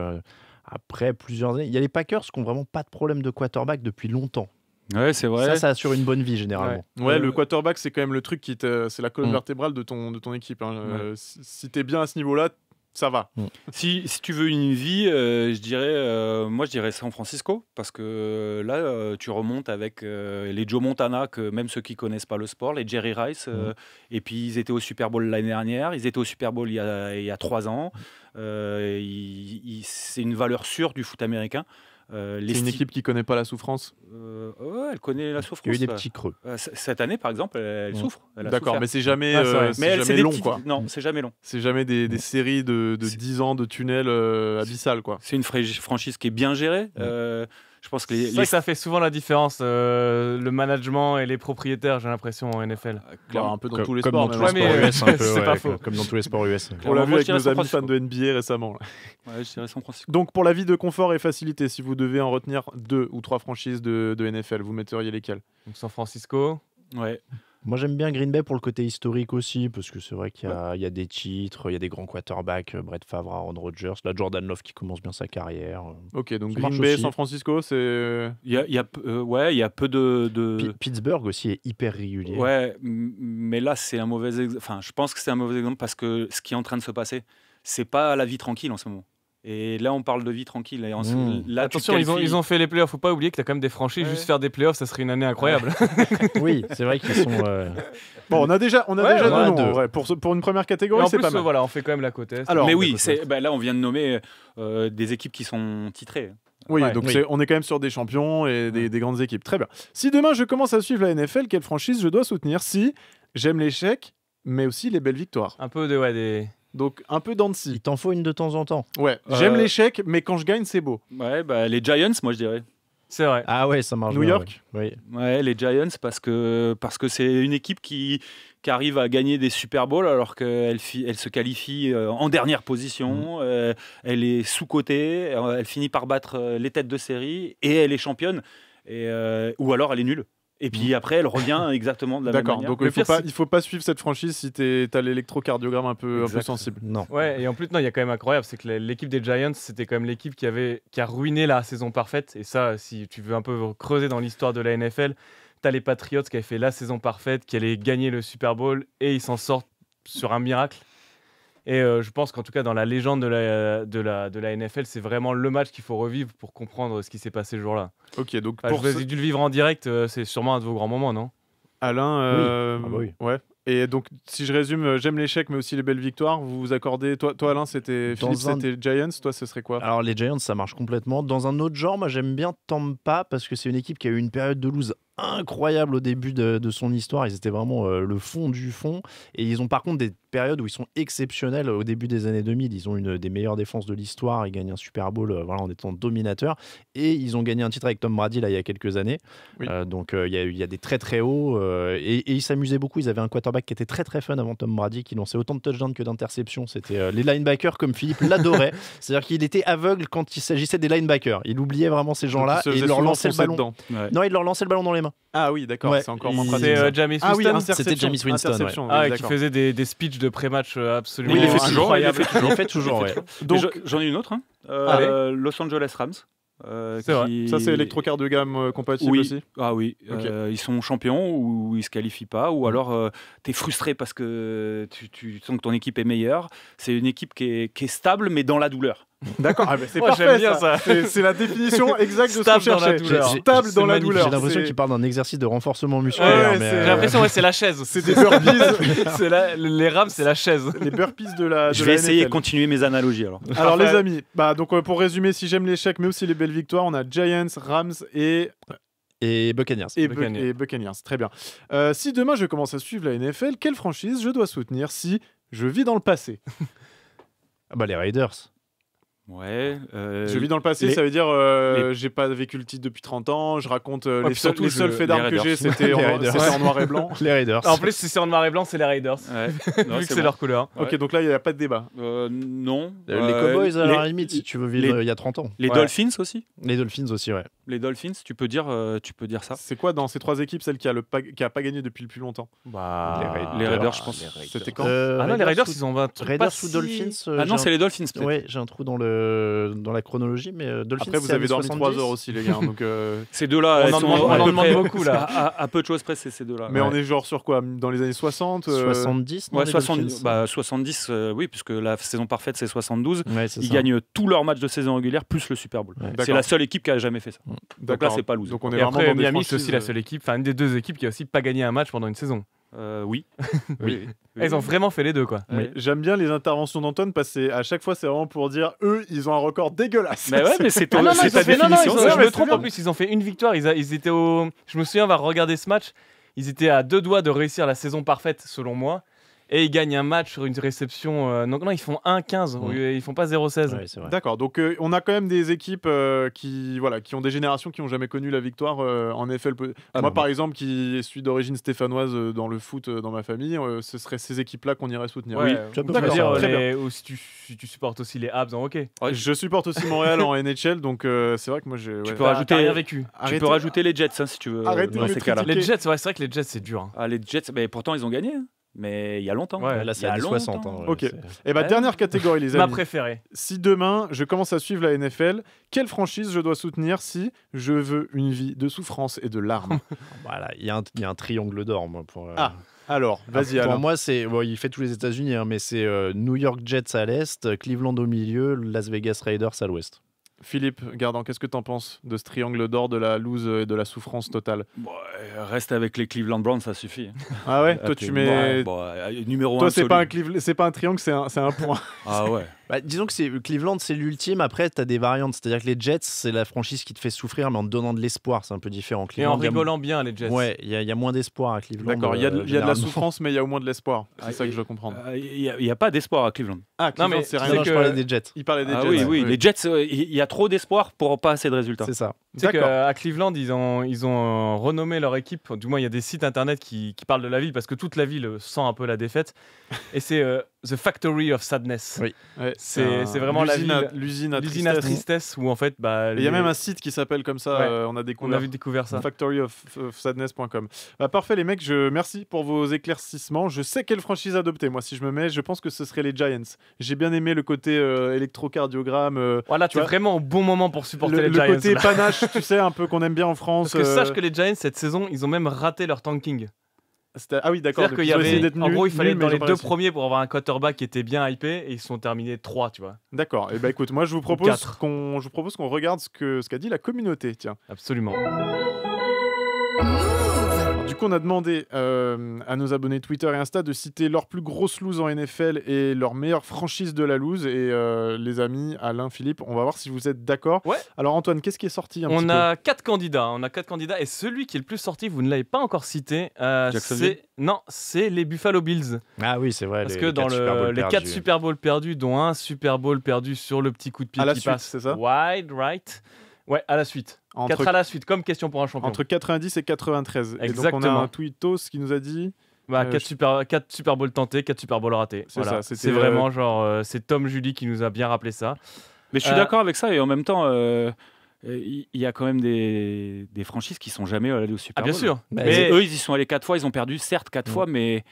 après plusieurs années, il y a les Packers qui n'ont vraiment pas de problème de quarterback depuis longtemps. Ouais, c'est vrai. Ça assure une bonne vie généralement. Ouais, le quarterback, c'est quand même le truc c'est la colonne vertébrale de ton équipe. Hein. Si t'es bien à ce niveau-là, ça va. Si tu veux une vie, je dirais San Francisco, parce que là, tu remontes avec les Joe Montana, que même ceux qui connaissent pas le sport, les Jerry Rice, et puis ils étaient au Super Bowl l'année dernière, ils étaient au Super Bowl il y a 3 ans. C'est une valeur sûre du foot américain. C'est une équipe qui connaît pas la souffrance. Elle connaît la souffrance. Il y a eu des petits creux. Cette année, par exemple, elle souffre. D'accord, mais c'est jamais, c'est long, quoi. Non, c'est jamais long. C'est jamais des séries de 10 ans de tunnels abyssales, quoi. C'est une franchise qui est bien gérée. Je pense que ça fait souvent la différence, le management et les propriétaires, j'ai l'impression, en NFL. Un peu dans tous les sports. C'est pas faux. Comme dans tous les sports US. On l'a vu avec nos amis fans de NBA récemment. Ouais, je dirais San Francisco. Donc pour la vie de confort et facilité, si vous devez en retenir 2 ou 3 franchises de NFL, vous metteriez lesquelles? Donc San Francisco. Ouais. Moi, j'aime bien Green Bay pour le côté historique aussi, parce que c'est vrai qu'il y a des titres, il y a des grands quarterbacks, Brett Favre, Aaron Rodgers, la Jordan Love qui commence bien sa carrière. Ok, donc Green Bay, San Francisco, c'est... Il y a peu de... Pittsburgh aussi est hyper régulier. Ouais, mais là, c'est un mauvais exemple. Enfin, je pense que c'est un mauvais exemple parce que ce qui est en train de se passer, c'est pas la vie tranquille en ce moment. Et là, on parle de vie tranquille. Et là, attention, ils ont fait les playoffs. Faut pas oublier que tu as quand même des franchises. Juste faire des playoffs, ça serait une année incroyable. Oui, c'est vrai qu'ils sont. Bon, on a déjà deux noms. Pour une première catégorie, c'est pas mal. Voilà, on fait quand même la côte est. Alors, mais oui, là, on vient de nommer des équipes qui sont titrées. Oui, donc on est quand même sur des champions et des grandes équipes. Très bien. Si demain je commence à suivre la NFL, quelle franchise je dois soutenir? Si j'aime l'échec, mais aussi les belles victoires. Un peu Donc un peu d'anti. Il t'en faut une de temps en temps. Ouais, j'aime l'échec, mais quand je gagne, c'est beau. Ouais, les Giants, moi je dirais. C'est vrai. Ah ouais, ça marche. New York. Oui. Ouais, les Giants parce que c'est une équipe qui arrive à gagner des Super Bowls alors qu'elle se qualifie en dernière position. Elle est sous-cotée. Elle finit par battre les têtes de série et elle est championne. Ou alors elle est nulle. Et puis après, elle revient exactement de la même manière. D'accord, donc il faut pas suivre cette franchise si t'as l'électrocardiogramme un peu sensible. Non. Ouais, et en plus, il y a quand même incroyable, c'est que l'équipe des Giants, c'était quand même l'équipe qui a ruiné la saison parfaite. Et ça, si tu veux un peu creuser dans l'histoire de la NFL, t'as les Patriots qui avaient fait la saison parfaite, qui allaient gagner le Super Bowl, et ils s'en sortent sur un miracle. Et je pense qu'en tout cas, dans la légende de la NFL, c'est vraiment le match qu'il faut revivre pour comprendre ce qui s'est passé ce jour-là. Ok, donc vous avez dû le vivre en direct, c'est sûrement un de vos grands moments, non? Alain, oui. Ouais. Et donc, si je résume, j'aime l'échec, mais aussi les belles victoires. Vous vous accordez. Toi Alain, c'était Giants. Toi, ce serait quoi? Alors, les Giants, ça marche complètement. Dans un autre genre, moi, j'aime bien Tampa parce que c'est une équipe qui a eu une période de lose incroyable au début de son histoire. Ils étaient vraiment le fond du fond. Et ils ont par contre des périodes où ils sont exceptionnels. Au début des années 2000, ils ont une des meilleures défenses de l'histoire. Ils gagnent un Super Bowl en étant dominateurs. Et ils ont gagné un titre avec Tom Brady là, il y a quelques années. Oui. Donc il y a des très très hauts. Et ils s'amusaient beaucoup. Ils avaient un quarterback qui était très très fun avant Tom Brady, qui lançait autant de touchdowns que d'interceptions. C'était les linebackers, comme Philippe l'adorait. C'est-à-dire qu'il était aveugle quand il s'agissait des linebackers. Il oubliait vraiment ces gens-là et il leur lançait le ballon. Ouais. Non, il leur lançait le ballon dans les mains. Ah oui, d'accord, ouais. C'est encore moins pratique. C'est Jameis Winston. C'était Jameis Winston. Qui faisait des speeches de pré-match absolument incroyables. Il le fait toujours. Donc j'en ai une autre. Los Angeles Rams. Vrai. Ça, c'est électrocardiogramme compatible aussi. Ah oui, okay. Ils sont champions ou ils se qualifient pas, ou alors tu es frustré parce que tu sens que ton équipe est meilleure. C'est une équipe qui est stable mais dans la douleur. D'accord, c'est parfait ça. C'est la définition exacte de ce qu'on cherchait. Stable dans la douleur. J'ai l'impression qu'il parle d'un exercice de renforcement musculaire. J'ai l'impression c'est la chaise. C'est des burpees. Les Rams, c'est la chaise. Les burpees de la. Je vais essayer de continuer mes analogies alors. Alors les amis, donc pour résumer, si j'aime l'échec, mais aussi les belles victoires, on a Giants, Rams et Buccaneers. Et Buccaneers, très bien. Si demain je commence à suivre la NFL, quelle franchise je dois soutenir si je vis dans le passé? Les Raiders. Ouais. Je vis dans le passé, ça veut dire j'ai pas vécu le titre depuis 30 ans, je raconte les seuls faits d'armes que j'ai, c'était en noir et blanc. Les Raiders. En plus, si c'est en noir et blanc, c'est les Raiders. Ouais. Vu que c'est leur couleur. Ok, donc là, il n'y a pas de débat. Non. Les Cowboys, à la limite, si tu veux vivre il y a 30 ans. Les Dolphins aussi. Les Dolphins aussi, ouais. Les Dolphins, tu peux dire ça. C'est quoi dans ces trois équipes celle qui a pas gagné depuis le plus longtemps? Les Raiders, je pense. C'était quand? Ah non, les Raiders, ils ont 20 Raiders ou Dolphins? Ah non, c'est les Dolphins. Ouais, j'ai un trou dans la chronologie, mais Dolphins. Après, vous avez dormi 3 heures aussi, les gars. Donc ces deux-là, on en demande beaucoup là. À peu de choses près, c'est ces deux-là. Mais on est genre sur quoi? Dans les années 60 70? Ouais, 70, oui, puisque la saison parfaite, c'est 72. Ils gagnent tous leurs matchs de saison régulière plus le Super Bowl. C'est la seule équipe qui a jamais fait ça. Donc là, c'est pas loser. Donc on est vraiment dans Miami, c'est aussi la seule équipe, enfin une des deux équipes qui a aussi pas gagné un match pendant une saison. Oui. Ils ont vraiment fait les deux, quoi. J'aime bien les interventions d'Antoine parce que à chaque fois, c'est vraiment pour dire eux, ils ont un record dégueulasse. Mais ouais, mais c'est ta définition. Je me trompe en plus, ils ont fait une victoire. Ils étaient au. Je me souviens, on va regarder ce match. Ils étaient à 2 doigts de réussir la saison parfaite, selon moi. Et ils gagnent un match sur une réception. Donc non, ils font 1-15. Ils font pas 0-16. Ouais, d'accord. Donc on a quand même des équipes qui ont des générations qui n'ont jamais connu la victoire en NFL. Moi, par exemple, qui suis d'origine stéphanoise dans le foot dans ma famille, ce serait ces équipes-là qu'on irait soutenir. Oui, tu peux dire. Ou si tu supportes aussi les Habs en hockey. Je supporte aussi Montréal en NHL, donc c'est vrai que moi j'ai. Tu peux rajouter rien vécu. Tu peux rajouter les Jets si tu veux. Arrêtez dans ces cas-là. Les Jets, c'est vrai que les Jets c'est dur. Les Jets, mais pourtant ils ont gagné. Mais il y a longtemps. Ouais, là, c'est à 60. Ok. Et dernière catégorie, les amis. Ma préférée. Si demain, je commence à suivre la NFL, quelle franchise je dois soutenir si je veux une vie de souffrance et de larmes? Voilà, il y a un triangle d'or, moi. Alors, vas-y. Pour moi, il fait tous les États-Unis, mais c'est New York Jets à l'est, Cleveland au milieu, Las Vegas Raiders à l'ouest. Philippe Gardan, qu'est-ce que tu en penses de ce triangle d'or de la loose et de la souffrance totale? Reste avec les Cleveland Browns, ça suffit. Ah ouais? Toi, tu mets. Numéro 1. Toi, c'est pas un triangle, c'est un point. Ah ouais. Disons que Cleveland, c'est l'ultime. Après, tu as des variantes. C'est-à-dire que les Jets, c'est la franchise qui te fait souffrir, mais en te donnant de l'espoir. C'est un peu différent. Cleveland, et en rigolant bien, les Jets. Ouais, il y a moins d'espoir à Cleveland. D'accord, il y a de la souffrance, mais il y a au moins de l'espoir. C'est ça que je veux comprendre. Il n'y a pas d'espoir à Cleveland. Ah, Cleveland, c'est rien. Je parlais des Jets. Il parlait des Jets. Oui. Les Jets, il y a trop d'espoir pour pas assez de résultats. C'est ça. Tu sais qu'à Cleveland, ils ont renommé leur équipe. Du moins, il y a des sites internet qui parlent de la ville parce que toute la ville sent un peu la défaite. Et c'est The Factory of Sadness. Oui. Ouais, c'est vraiment l'usine à tristesse où en fait. Il y a même un site qui s'appelle comme ça. On a découvert ça. Factoryofsadness.com. Parfait, les mecs. Merci pour vos éclaircissements. Je sais quelle franchise adopter. Moi, si je me mets, je pense que ce serait les Giants. J'ai bien aimé le côté électrocardiogramme. Voilà, tu es vraiment au bon moment pour supporter les Giants. Le côté panache, tu sais, un peu qu'on aime bien en France. Parce que sache que les Giants, cette saison, ils ont même raté leur tanking. Ah oui, d'accord. C'est-à-dire qu'il y avait, en gros, il fallait être dans les 2 premiers pour avoir un quarterback qui était bien hypé, et ils sont terminés 3, tu vois. D'accord. Et écoute, moi, je vous propose qu'on regarde ce qu'a dit la communauté. Tiens. Absolument. Du coup, on a demandé à nos abonnés Twitter et Insta de citer leur plus grosse loose en NFL et leur meilleure franchise de la loose. Et les amis, Alain, Philippe, on va voir si vous êtes d'accord. Ouais. Alors Antoine, qu'est-ce qui est sorti On a 4 candidats. Et celui qui est le plus sorti, vous ne l'avez pas encore cité, c'est les Buffalo Bills. Ah oui, c'est vrai. Parce que dans les 4 Super Bowls perdus, dont un Super Bowl perdu sur le petit coup de pied à la qui suite, passe c'est ça wide right. Ouais, à la suite. 4 à la suite, comme question pour un champion. Entre 90 et 93. Exactement. Et donc on a un tweetos qui nous a dit... 4 Super Bowls tentés, 4 Super Bowls ratés. Voilà. C'est vraiment genre... c'est Tom Julie qui nous a bien rappelé ça. Mais je suis d'accord avec ça, et en même temps... il y a quand même des franchises qui sont jamais allées au Super Bowl. Bien sûr. Mais eux, ils y sont allés 4 fois. Ils ont perdu, certes, 4 fois, mais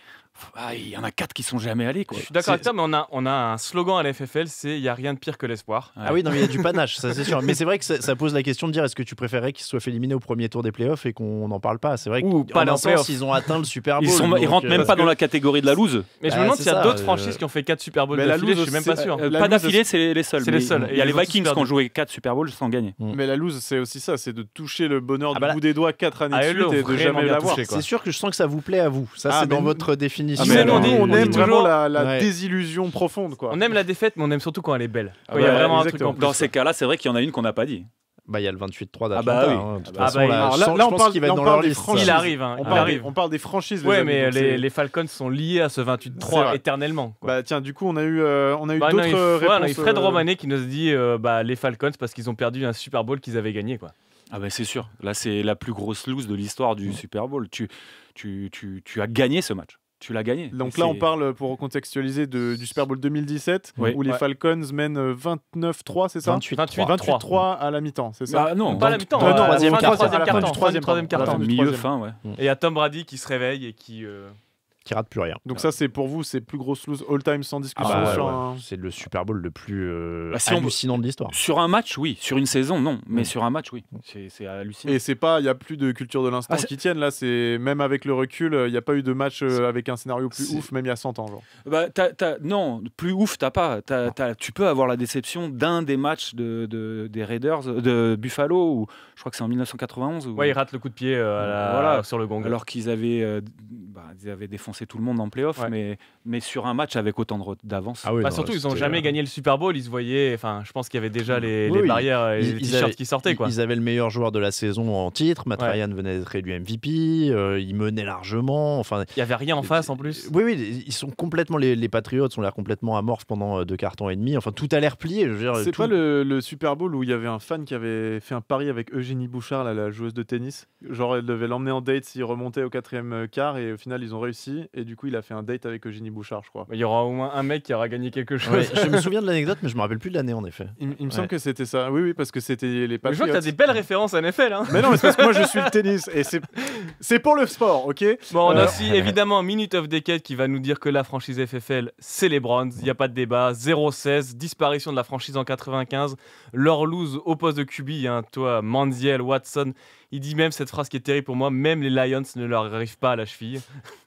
il y en a 4 qui sont jamais allés. Quoi. Je suis d'accord avec toi, mais on a un slogan à la FFL, c'est il y a rien de pire que l'espoir. Ah oui, non, mais il y a du panache, ça c'est sûr. Mais c'est vrai que ça pose la question de dire est-ce que tu préférais qu'ils se soient fait éliminer au premier tour des playoffs et qu'on n'en parle pas. C'est vrai qu'en un sens, ils ont atteint le Super Bowl. Ils rentrent même pas dans la catégorie de la loose. Mais je me demande s'il y a d'autres franchises qui ont fait 4 Super Bowls d'affilée. Je suis même pas sûr. Pas d'affilée, c'est les seuls. Il y a les Vikings qui ont joué 4 Super Bowls sans gagner. Mais la loose, c'est aussi ça, c'est de toucher le bonheur du bout des doigts 4 années de suite et de jamais l'avoir. C'est sûr que je sens que ça vous plaît à vous. Ça, c'est dans votre définition. On aime vraiment la désillusion profonde. On aime la défaite, mais on aime surtout quand elle est belle. Il y a vraiment un truc en plus. Dans ces cas-là, c'est vrai qu'il y en a une qu'on n'a pas dit. Il y a le 28-3 d'Atlanta. De toute façon, là, on parle qu'il va être dans leur liste. Il arrive. On parle des franchises. Ouais, mais les Falcons sont liés à ce 28-3 éternellement. Bah tiens, du coup, on a eu d'autres réponses. On a eu Fred Romanet qui nous a dit les Falcons parce qu'ils ont perdu un Super Bowl qu'ils avaient gagné. Ah bah c'est sûr. Là, c'est la plus grosse loose de l'histoire du Super Bowl. Tu as gagné ce match. Tu l'as gagné. Donc là, on parle, pour contextualiser, du Super Bowl 2017, où les Falcons mènent 29-3, c'est ça 28-3 à la mi-temps, c'est ça non, pas à la mi-temps. Troisième quart-temps. Milieu, fin, ouais. Et il y a Tom Brady qui se réveille et qui rate plus rien. Donc ça, c'est pour vous, c'est plus grosse loose all-time sans discussion. C'est le Super Bowl le plus hallucinant de l'histoire. Sur un match, oui. Sur une saison, non. Mais sur un match, oui. C'est hallucinant. Et il n'y a plus de culture de l'instant qui tienne. Là, même avec le recul, il n'y a pas eu de match avec un scénario plus ouf, même il y a 100 ans. Genre. Non, plus ouf, t'as pas. Tu peux avoir la déception d'un des matchs des Raiders, de Buffalo, où je crois que c'est en 1991. Ouais, ils ratent le coup de pied sur le gong. Alors qu'ils avaient défoncé tout le monde en playoff, mais sur un match avec autant d'avance. Surtout, ils n'ont jamais gagné le Super Bowl. Ils se voyaient. Enfin, je pense qu'il y avait déjà les barrières et les t-shirts qui sortaient. Ils avaient le meilleur joueur de la saison en titre. Matt Ryan venait d'être élu MVP. Ils menaient largement. Enfin, il n'y avait rien en face en plus. Oui, ils sont complètement. Les Patriots ont l'air complètement amorphes pendant 2 quarts temps et demi. Enfin, tout a l'air plié. C'est pas le Super Bowl où il y avait un fan qui avait fait un pari avec Eugénie Bouchard, la joueuse de tennis. Genre, elle devait l'emmener en date s'il remontait au 4e quart et au final, ils ont réussi. Et du coup, il a fait un date avec Eugénie Bouchard, je crois. Il y aura au moins un mec qui aura gagné quelque chose. Ouais, je me souvien de l'anecdote, mais je me rappelle plus de l'année en effet. Il me semble que c'était ça. Oui, parce que c'était les Patriots. Je vois que t'as des belles références à NFL. Mais non, mais c'est parce que moi je suis le tennis et c'est pour le sport, ok. Bon, on a aussi évidemment Minute of Decade qui va nous dire que la franchise FFL, c'est les Browns. Il n'y a pas de débat. 0-16, disparition de la franchise en 95. Leur lose au poste de QB, toi, Manziel, Watson. Il dit même cette phrase qui est terrible pour moi, même les Lions ne leur arrivent pas à la cheville.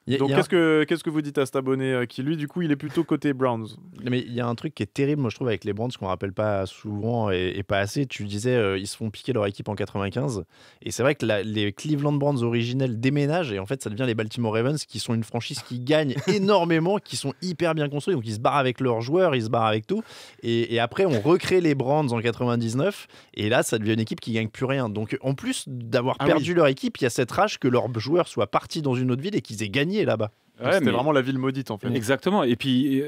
Donc qu'est-ce que vous dites à cet abonné qui lui du coup il est plutôt côté Browns? Mais il y a un truc qui est terrible moi je trouve avec les Browns qu'on rappelle pas souvent et pas assez. Tu disais ils se font piquer leur équipe en 95 et c'est vrai que les Cleveland Browns originels déménagent et en fait ça devient les Baltimore Ravens qui sont une franchise qui gagne énormément, qui sont hyper bien construits, donc ils se barrent avec leurs joueurs, ils se barrent avec tout et après on recrée les Browns en 99 et là ça devient une équipe qui gagne plus rien. Donc en plus d'avoir perdu leur équipe, il y a cette rage que leurs joueurs soient partis dans une autre ville et qu'ils aient gagné là-bas. C'était vraiment la ville maudite en fait. Exactement. Et puis,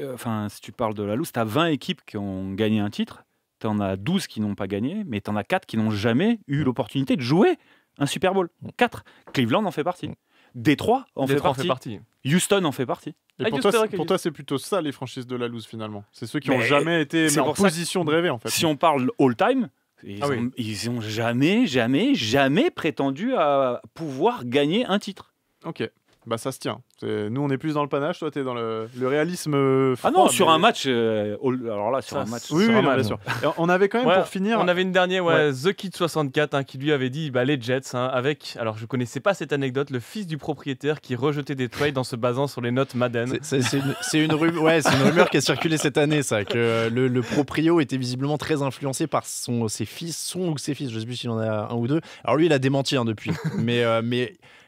si tu parles de la loose, tu as 20 équipes qui ont gagné un titre, tu en as 12 qui n'ont pas gagné, mais tu en as 4 qui n'ont jamais eu l'opportunité de jouer un Super Bowl. 4. Cleveland en fait partie. Détroit en fait partie. Houston en fait partie. Et pour toi, c'est plutôt ça les franchises de la loose finalement. C'est ceux qui n'ont jamais été en position de rêver en fait. Si on parle all-time, ils ont jamais prétendu à pouvoir gagner un titre. Ok. Bah ça se tient. Nous on est plus dans le panache, toi t'es dans le réalisme froid. Ah non, sur un match, alors là sur un match. Oui, bien sûr. Et on avait quand même pour finir. On avait une dernière, The Kid 64 qui lui avait dit les Jets avec, alors je connaissais pas cette anecdote, le fils du propriétaire qui rejetait des trades en se basant sur les notes Madden. C'est une rumeur qui a circulé cette année, ça, que le proprio était visiblement très influencé par ses fils, je sais plus s'il en a un ou deux. Alors lui il a démenti depuis, mais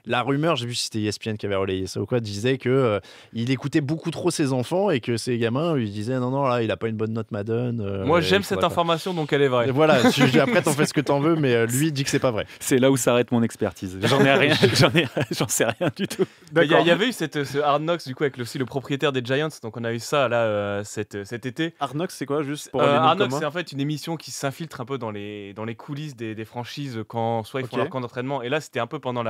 la rumeur, j'ai vu si c'était ESPN qui avait relayé ça ou quoi, disait que il écoutait beaucoup trop ses enfants et que ses gamins lui disaient non là il a pas une bonne note Madden. Moi j'aime cette information donc elle est vraie. Et voilà, après t'en fais ce que t'en veux, mais lui dit que c'est pas vrai. C'est là où s'arrête mon expertise. J'en sais rien du tout. Il y avait eu ce Hard Knocks du coup avec aussi le propriétaire des Giants, donc on a eu ça là cet été. Hard Knocks c'est quoi juste pour Hard Knocks c'est en fait une émission qui s'infiltre un peu dans les coulisses des franchises quand soit ils font leur camp d'entraînement, et là c'était un peu pendant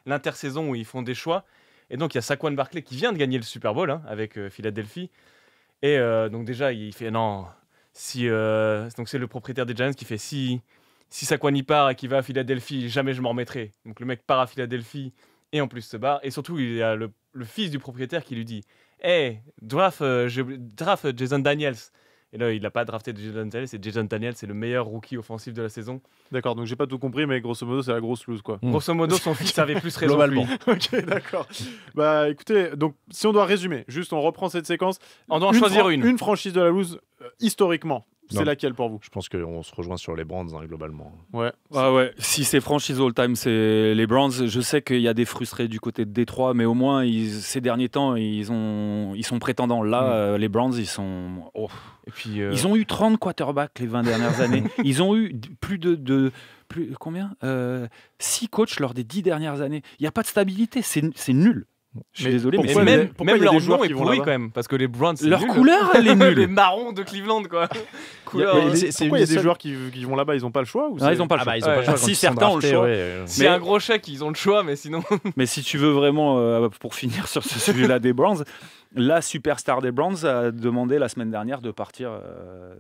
l'intersaison où ils font des choix, et donc il y a Saquon Barkley qui vient de gagner le Super Bowl avec Philadelphie, et donc déjà il fait non si donc c'est le propriétaire des Giants qui fait si Saquon y part et qu'il va à Philadelphie, jamais je m'en remettrai. Donc le mec part à Philadelphie et en plus se barre, et surtout il y a le fils du propriétaire qui lui dit hey, draft Jason Daniels. Et là, il n'a pas drafté Jason Daniels, et Jason Daniels, c'est le meilleur rookie offensif de la saison. D'accord, donc j'ai pas tout compris, mais grosso modo, c'est la grosse loose, quoi. Grosso modo, son fils avait plus raison que lui. Ok, d'accord. Bah écoutez, donc si on doit résumer, juste on reprend cette séquence. On doit en choisir une. Une franchise de la loose, historiquement. C'est laquelle pour vous? Je pense qu'on se rejoint sur les Browns globalement. Ouais. Si c'est franchise all-time, c'est les Browns. Je sais qu'il y a des frustrés du côté de Détroit, mais au moins ces derniers temps, ils sont prétendants. Là, les Browns, ils sont. Et puis, ils ont eu 30 quarterbacks les 20 dernières années. Ils ont eu combien 6 coachs lors des 10 dernières années. Il n'y a pas de stabilité. C'est nul. Je suis désolé, mais même leur nom est pourri quand même, parce que les Browns, leur couleur, elle est nulle. Les marrons de Cleveland, quoi. Pourquoi il y a des joueurs qui vont là-bas, ils n'ont pas le choix ou ils n'ont pas le choix. Ils ont pas le choix. Si certains ont le choix. C'est un gros chèque, ils ont le choix, mais sinon. Mais si tu veux vraiment, pour finir sur ce sujet-là des Browns, la superstar des Browns a demandé la semaine dernière de partir,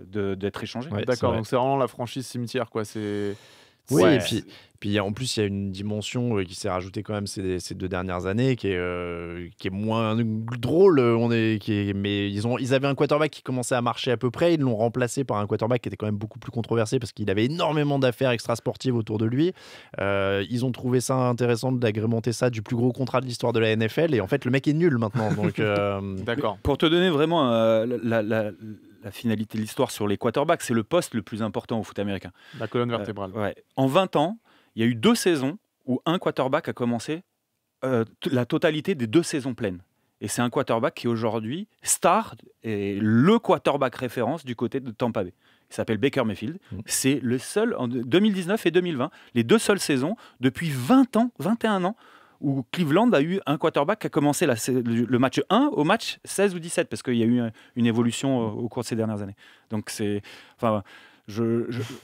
d'être échangé. Ouais, d'accord, donc c'est vraiment la franchise cimetière, quoi. Oui, et puis en plus, il y a une dimension qui s'est rajoutée quand même ces 2 dernières années, qui est moins drôle. Mais ils avaient un quarterback qui commençait à marcher à peu près. Ils l'ont remplacé par un quarterback qui était quand même beaucoup plus controversé parce qu'il avait énormément d'affaires extrasportives autour de lui. Ils ont trouvé ça intéressant d'agrémenter ça du plus gros contrat de l'histoire de la NFL. Et en fait, le mec est nul maintenant. Donc, d'accord. Pour te donner vraiment la finalité de l'histoire sur les quarterbacks, c'est le poste le plus important au foot américain. La colonne vertébrale. En 20 ans, il y a eu 2 saisons où un quarterback a commencé la totalité des 2 saisons pleines. Et c'est un quarterback qui aujourd'hui star et le quarterback référence du côté de Tampa Bay. Il s'appelle Baker Mayfield. C'est le seul en 2019 et 2020, les 2 seules saisons depuis 21 ans où Cleveland a eu un quarterback qui a commencé le match 1 au match 16 ou 17, parce qu'il y a eu une évolution au cours de ces dernières années. Donc c'est...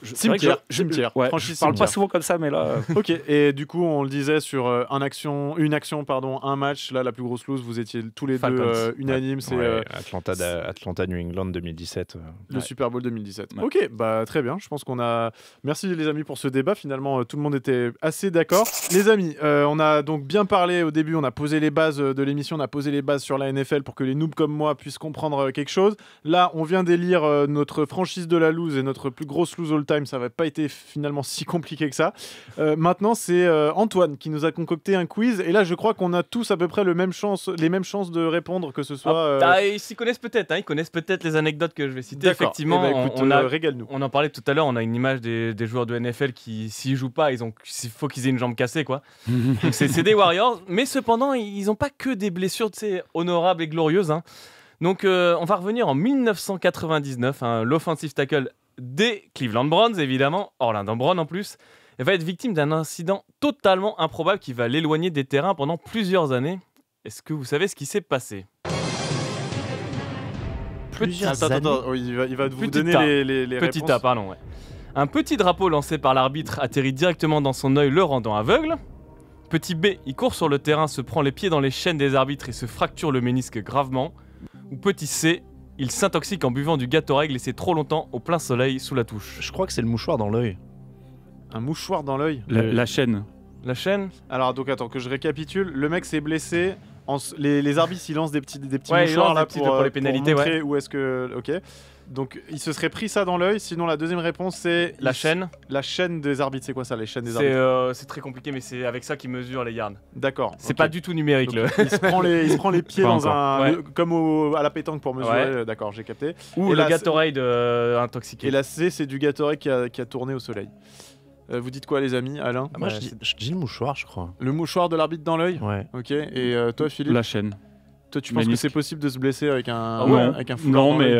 Cimetière. Je parle pas souvent comme ça, mais là. Ok. Et du coup, on le disait sur un match. Là, la plus grosse loose, vous étiez tous les Falcons. Deux unanimes. C'est Atlanta New England 2017. Le Super Bowl 2017. Ouais. Ok, bah très bien. Je pense qu'on a. Merci les amis pour ce débat. Finalement, tout le monde était assez d'accord. Les amis, on a donc bien parlé au début. On a posé les bases de l'émission. On a posé les bases sur la NFL pour que les noobs comme moi puissent comprendre quelque chose. Là, on vient d'élire notre franchise de la loose et notre plus grosse lose all time. Ça va pas été finalement si compliqué que ça. Maintenant, c'est Antoine qui nous a concocté un quiz, et là je crois qu'on a tous à peu près les mêmes chances de répondre, que ce soit ils s'y connaissent peut-être, ils connaissent peut-être les anecdotes que je vais citer. Effectivement, régale-nous. On en parlait tout à l'heure, on a une image des joueurs de NFL qui, s'ils jouent pas, il faut qu'ils aient une jambe cassée, quoi. Donc c'est des Warriors, mais cependant ils n'ont pas que des blessures honorables et glorieuses, Donc on va revenir en 1999, l'offensive tackle des Cleveland Browns, évidemment, Orlando Brown en plus, va être victime d'un incident totalement improbable qui va l'éloigner des terrains pendant plusieurs années. Est-ce que vous savez ce qui s'est passé? Attends, il va vous donner les Petit réponses. A, pardon, ouais. Un petit drapeau lancé par l'arbitre atterrit directement dans son œil, le rendant aveugle. Petit B, il court sur le terrain, se prend les pieds dans les chaînes des arbitres et se fracture le ménisque gravement. Ou petit C, il s'intoxique en buvant du Gatorade laissé trop longtemps au plein soleil sous la touche. Je crois que c'est le mouchoir dans l'œil. Un mouchoir dans l'œil. La chaîne. La chaîne. Alors donc attends que je récapitule. Le mec s'est blessé. Les arbitres ils lancent des petits mouchoirs là pour les pénalités. Pour montrer où est-ce que. Ok. Donc il se serait pris ça dans l'œil. Sinon la deuxième réponse c'est la chaîne. La chaîne des arbitres, c'est quoi ça, les chaînes des arbitres? C'est très compliqué, mais c'est avec ça qu'ils mesurent les yards. D'accord. C'est pas du tout numérique. Donc, il se prend les pieds dans comme à la pétanque pour mesurer. D'accord, j'ai capté. Ou le Gatorade intoxiqué. Et la C, c'est du Gatorade qui a tourné au soleil. Vous dites quoi, les amis? Alain? Moi, je dis le mouchoir, je crois. Le mouchoir de l'arbitre dans l'œil? Ouais. Ok. Et toi, Philippe? La chaîne. Toi, tu penses que c'est possible de se blesser avec un foulard? Non, mais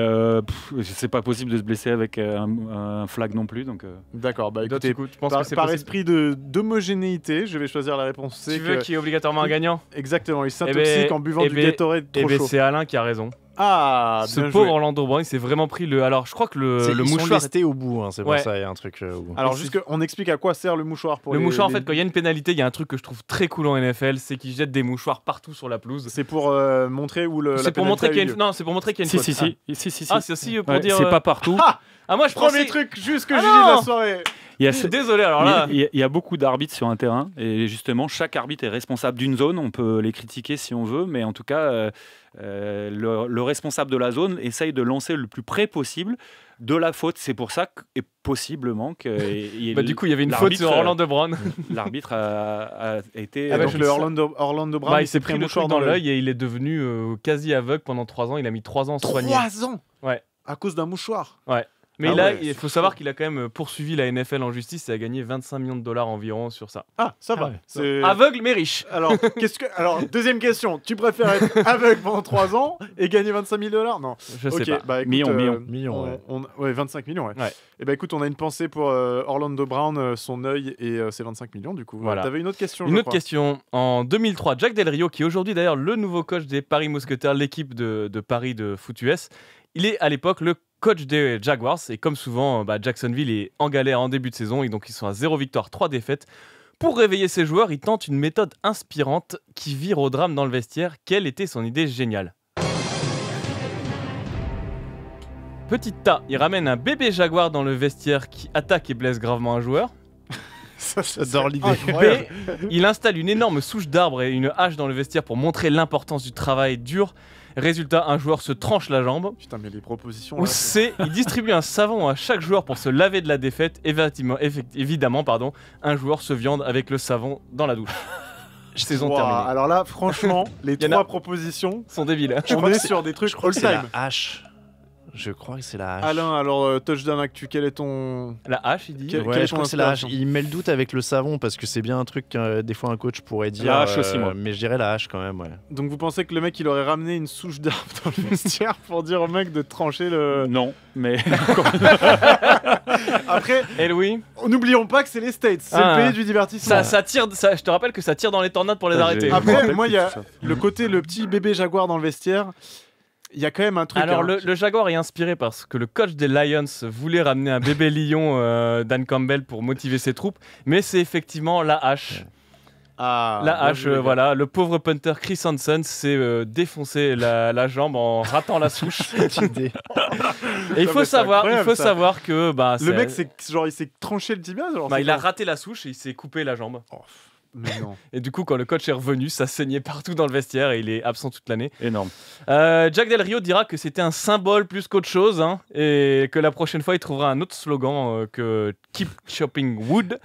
c'est pas possible de se blesser avec un flag non plus. Donc, D'accord, bah écoutez, je pense que c'est par esprit d'homogénéité, je vais choisir la réponse C. Tu veux qu'il y ait obligatoirement un gagnant? Exactement, il s'intoxique en buvant du Gatorade trop chaud. C'est Alain qui a raison. Ah, ce pauvre Orlando Brown, il s'est vraiment pris le. Alors, je crois que le mouchoir resté au bout, hein, c'est pour ça, il y a un truc. Alors, juste qu'on explique à quoi sert le mouchoir pour le mouchoir. En fait, quand il y a une pénalité, il y a un truc que je trouve très cool en NFL, c'est qu'ils jettent des mouchoirs partout sur la pelouse. C'est pour montrer où le. C'est pour montrer qu'il y a une. Non, c'est pour montrer qu'il y a une faute. Si. Ah, c'est aussi pour dire. C'est pas partout. Moi, je premier truc juste que j'ai dit de la soirée. Désolé, alors là. Il y a beaucoup d'arbitres sur un terrain et justement, chaque arbitre est responsable d'une zone. On peut les critiquer si on veut, mais en tout cas, le responsable de la zone essaye de lancer le plus près possible de la faute. C'est pour ça et possiblement que. Du coup, il y avait une faute sur Orlando Brown. L'arbitre a été. Donc le Orlando Brown, il s'est pris le mouchoir dans l'œil et il est devenu quasi aveugle pendant 3 ans. Il a mis 3 ans à se soigner. 3 ans? Ouais. À cause d'un mouchoir? Ouais. Mais il faut savoir qu'il a quand même poursuivi la NFL en justice et a gagné 25 millions de dollars environ sur ça. Ah, ça va. C'est aveugle mais riche. Alors, deuxième question. Tu préfères être aveugle pendant 3 ans et gagner 25 000 $? Non. Je sais pas. Bah, écoute, millions. Ouais, 25 millions, ouais. Et bah écoute, on a une pensée pour Orlando Brown, son œil et ses 25 millions du coup. Voilà. T'avais une autre question? Une autre question. En 2003, Jack Del Rio, qui est aujourd'hui d'ailleurs le nouveau coach des Paris Mousquetaires, l'équipe de Paris de foot US, il est à l'époque le coach des Jaguars et comme souvent Jacksonville est en galère en début de saison et donc ils sont à 0 victoire 3 défaites. Pour réveiller ses joueurs, il tente une méthode inspirante qui vire au drame dans le vestiaire. Quelle était son idée géniale? Petit A, il ramène un bébé jaguar dans le vestiaire qui attaque et blesse gravement un joueur. J'adore l'idée. B, il installe une énorme souche d'arbre et une hache dans le vestiaire pour montrer l'importance du travail dur. Résultat, un joueur se tranche la jambe. Putain, mais les propositions. Ou C, il distribue un savon à chaque joueur pour se laver de la défaite. Évidemment, un joueur se viande avec le savon dans la douche. Saison terminée. Alors là, franchement, les 3 propositions sont débiles. On est sur des trucs all-time. La hache. Je crois que c'est la hache. Alain, alors touchdown actu, quel est ton... La hache, il dit. Je crois que c'est la hache. Il met le doute avec le savon parce que c'est bien un truc des fois un coach pourrait dire. La hache aussi, moi. Mais je dirais la hache quand même, ouais. Donc vous pensez que le mec il aurait ramené une souche d'arbre dans le vestiaire pour dire au mec de trancher le... Non, mais... Après, Louis, n'oublions pas que c'est les States, c'est le pays du divertissement. Ça tire, je te rappelle que ça tire dans les tornades pour les arrêter. Après, moi il y a le côté le petit bébé jaguar dans le vestiaire. Il y a quand même un truc. Alors le Jaguar est inspiré parce que le coach des Lions voulait ramener un bébé lion, Dan Campbell, pour motiver ses troupes, mais c'est effectivement la hache. La hache, voilà. Le pauvre punter Chris Hansen s'est défoncé la jambe en ratant la souche. Et il faut savoir que le mec il s'est tranché le tibia. Il a raté la souche et il s'est coupé la jambe. Mais non. Et du coup, quand le coach est revenu, ça saignait partout dans le vestiaire et il est absent toute l'année. Énorme. Jack Del Rio dira que c'était un symbole plus qu'autre chose, hein, et que la prochaine fois, il trouvera un autre slogan que Keep Chopping Wood.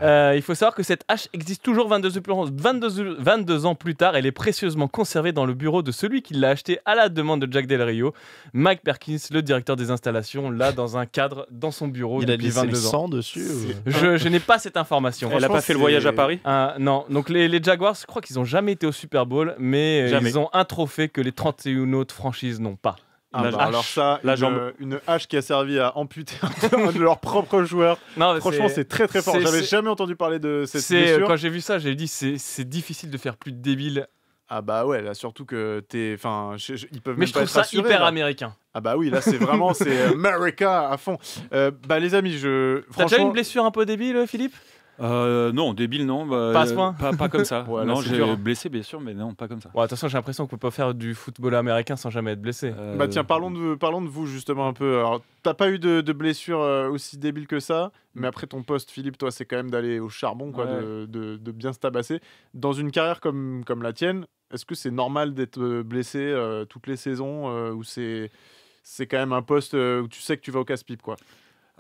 Il faut savoir que cette hache existe toujours 22 ans plus tard. Elle est précieusement conservée dans le bureau de celui qui l'a achetée à la demande de Jack Del Rio. Mike Perkins, le directeur des installations, l'a dans un cadre dans son bureau depuis 22 ans. Il a laissé le sang dessus Je n'ai pas cette information. Elle n'a pas fait le voyage à Paris? Non, donc les Jaguars, je crois qu'ils n'ont jamais été au Super Bowl, mais ils ont un trophée que les 31 autres franchises n'ont pas. Alors ça, une hache qui a servi à amputer un de leurs propres joueurs. Franchement, c'est très très fort. J'avais jamais entendu parler de cette blessure. Quand j'ai vu ça, j'ai dit c'est difficile de faire plus débile. Ah bah ouais, là surtout que ils peuvent. Mais je trouve ça hyper américain. Ah bah oui, là c'est vraiment c'est America à fond. Les amis, T'as déjà une blessure un peu débile, Philippe? Non, débile non. Pas à ce point. Pas comme ça. Ouais, non, j'ai blessé bien sûr, mais non, pas comme ça. De toute façon, j'ai l'impression qu'on peut pas faire du football américain sans jamais être blessé. Tiens, parlons de vous justement un peu. Alors, t'as pas eu de blessure aussi débile que ça, mais après ton poste, Philippe, toi, c'est quand même d'aller au charbon, quoi, de bien se tabasser. Dans une carrière comme la tienne, est-ce que c'est normal d'être blessé toutes les saisons ou c'est quand même un poste où tu sais que tu vas au casse-pipe, quoi?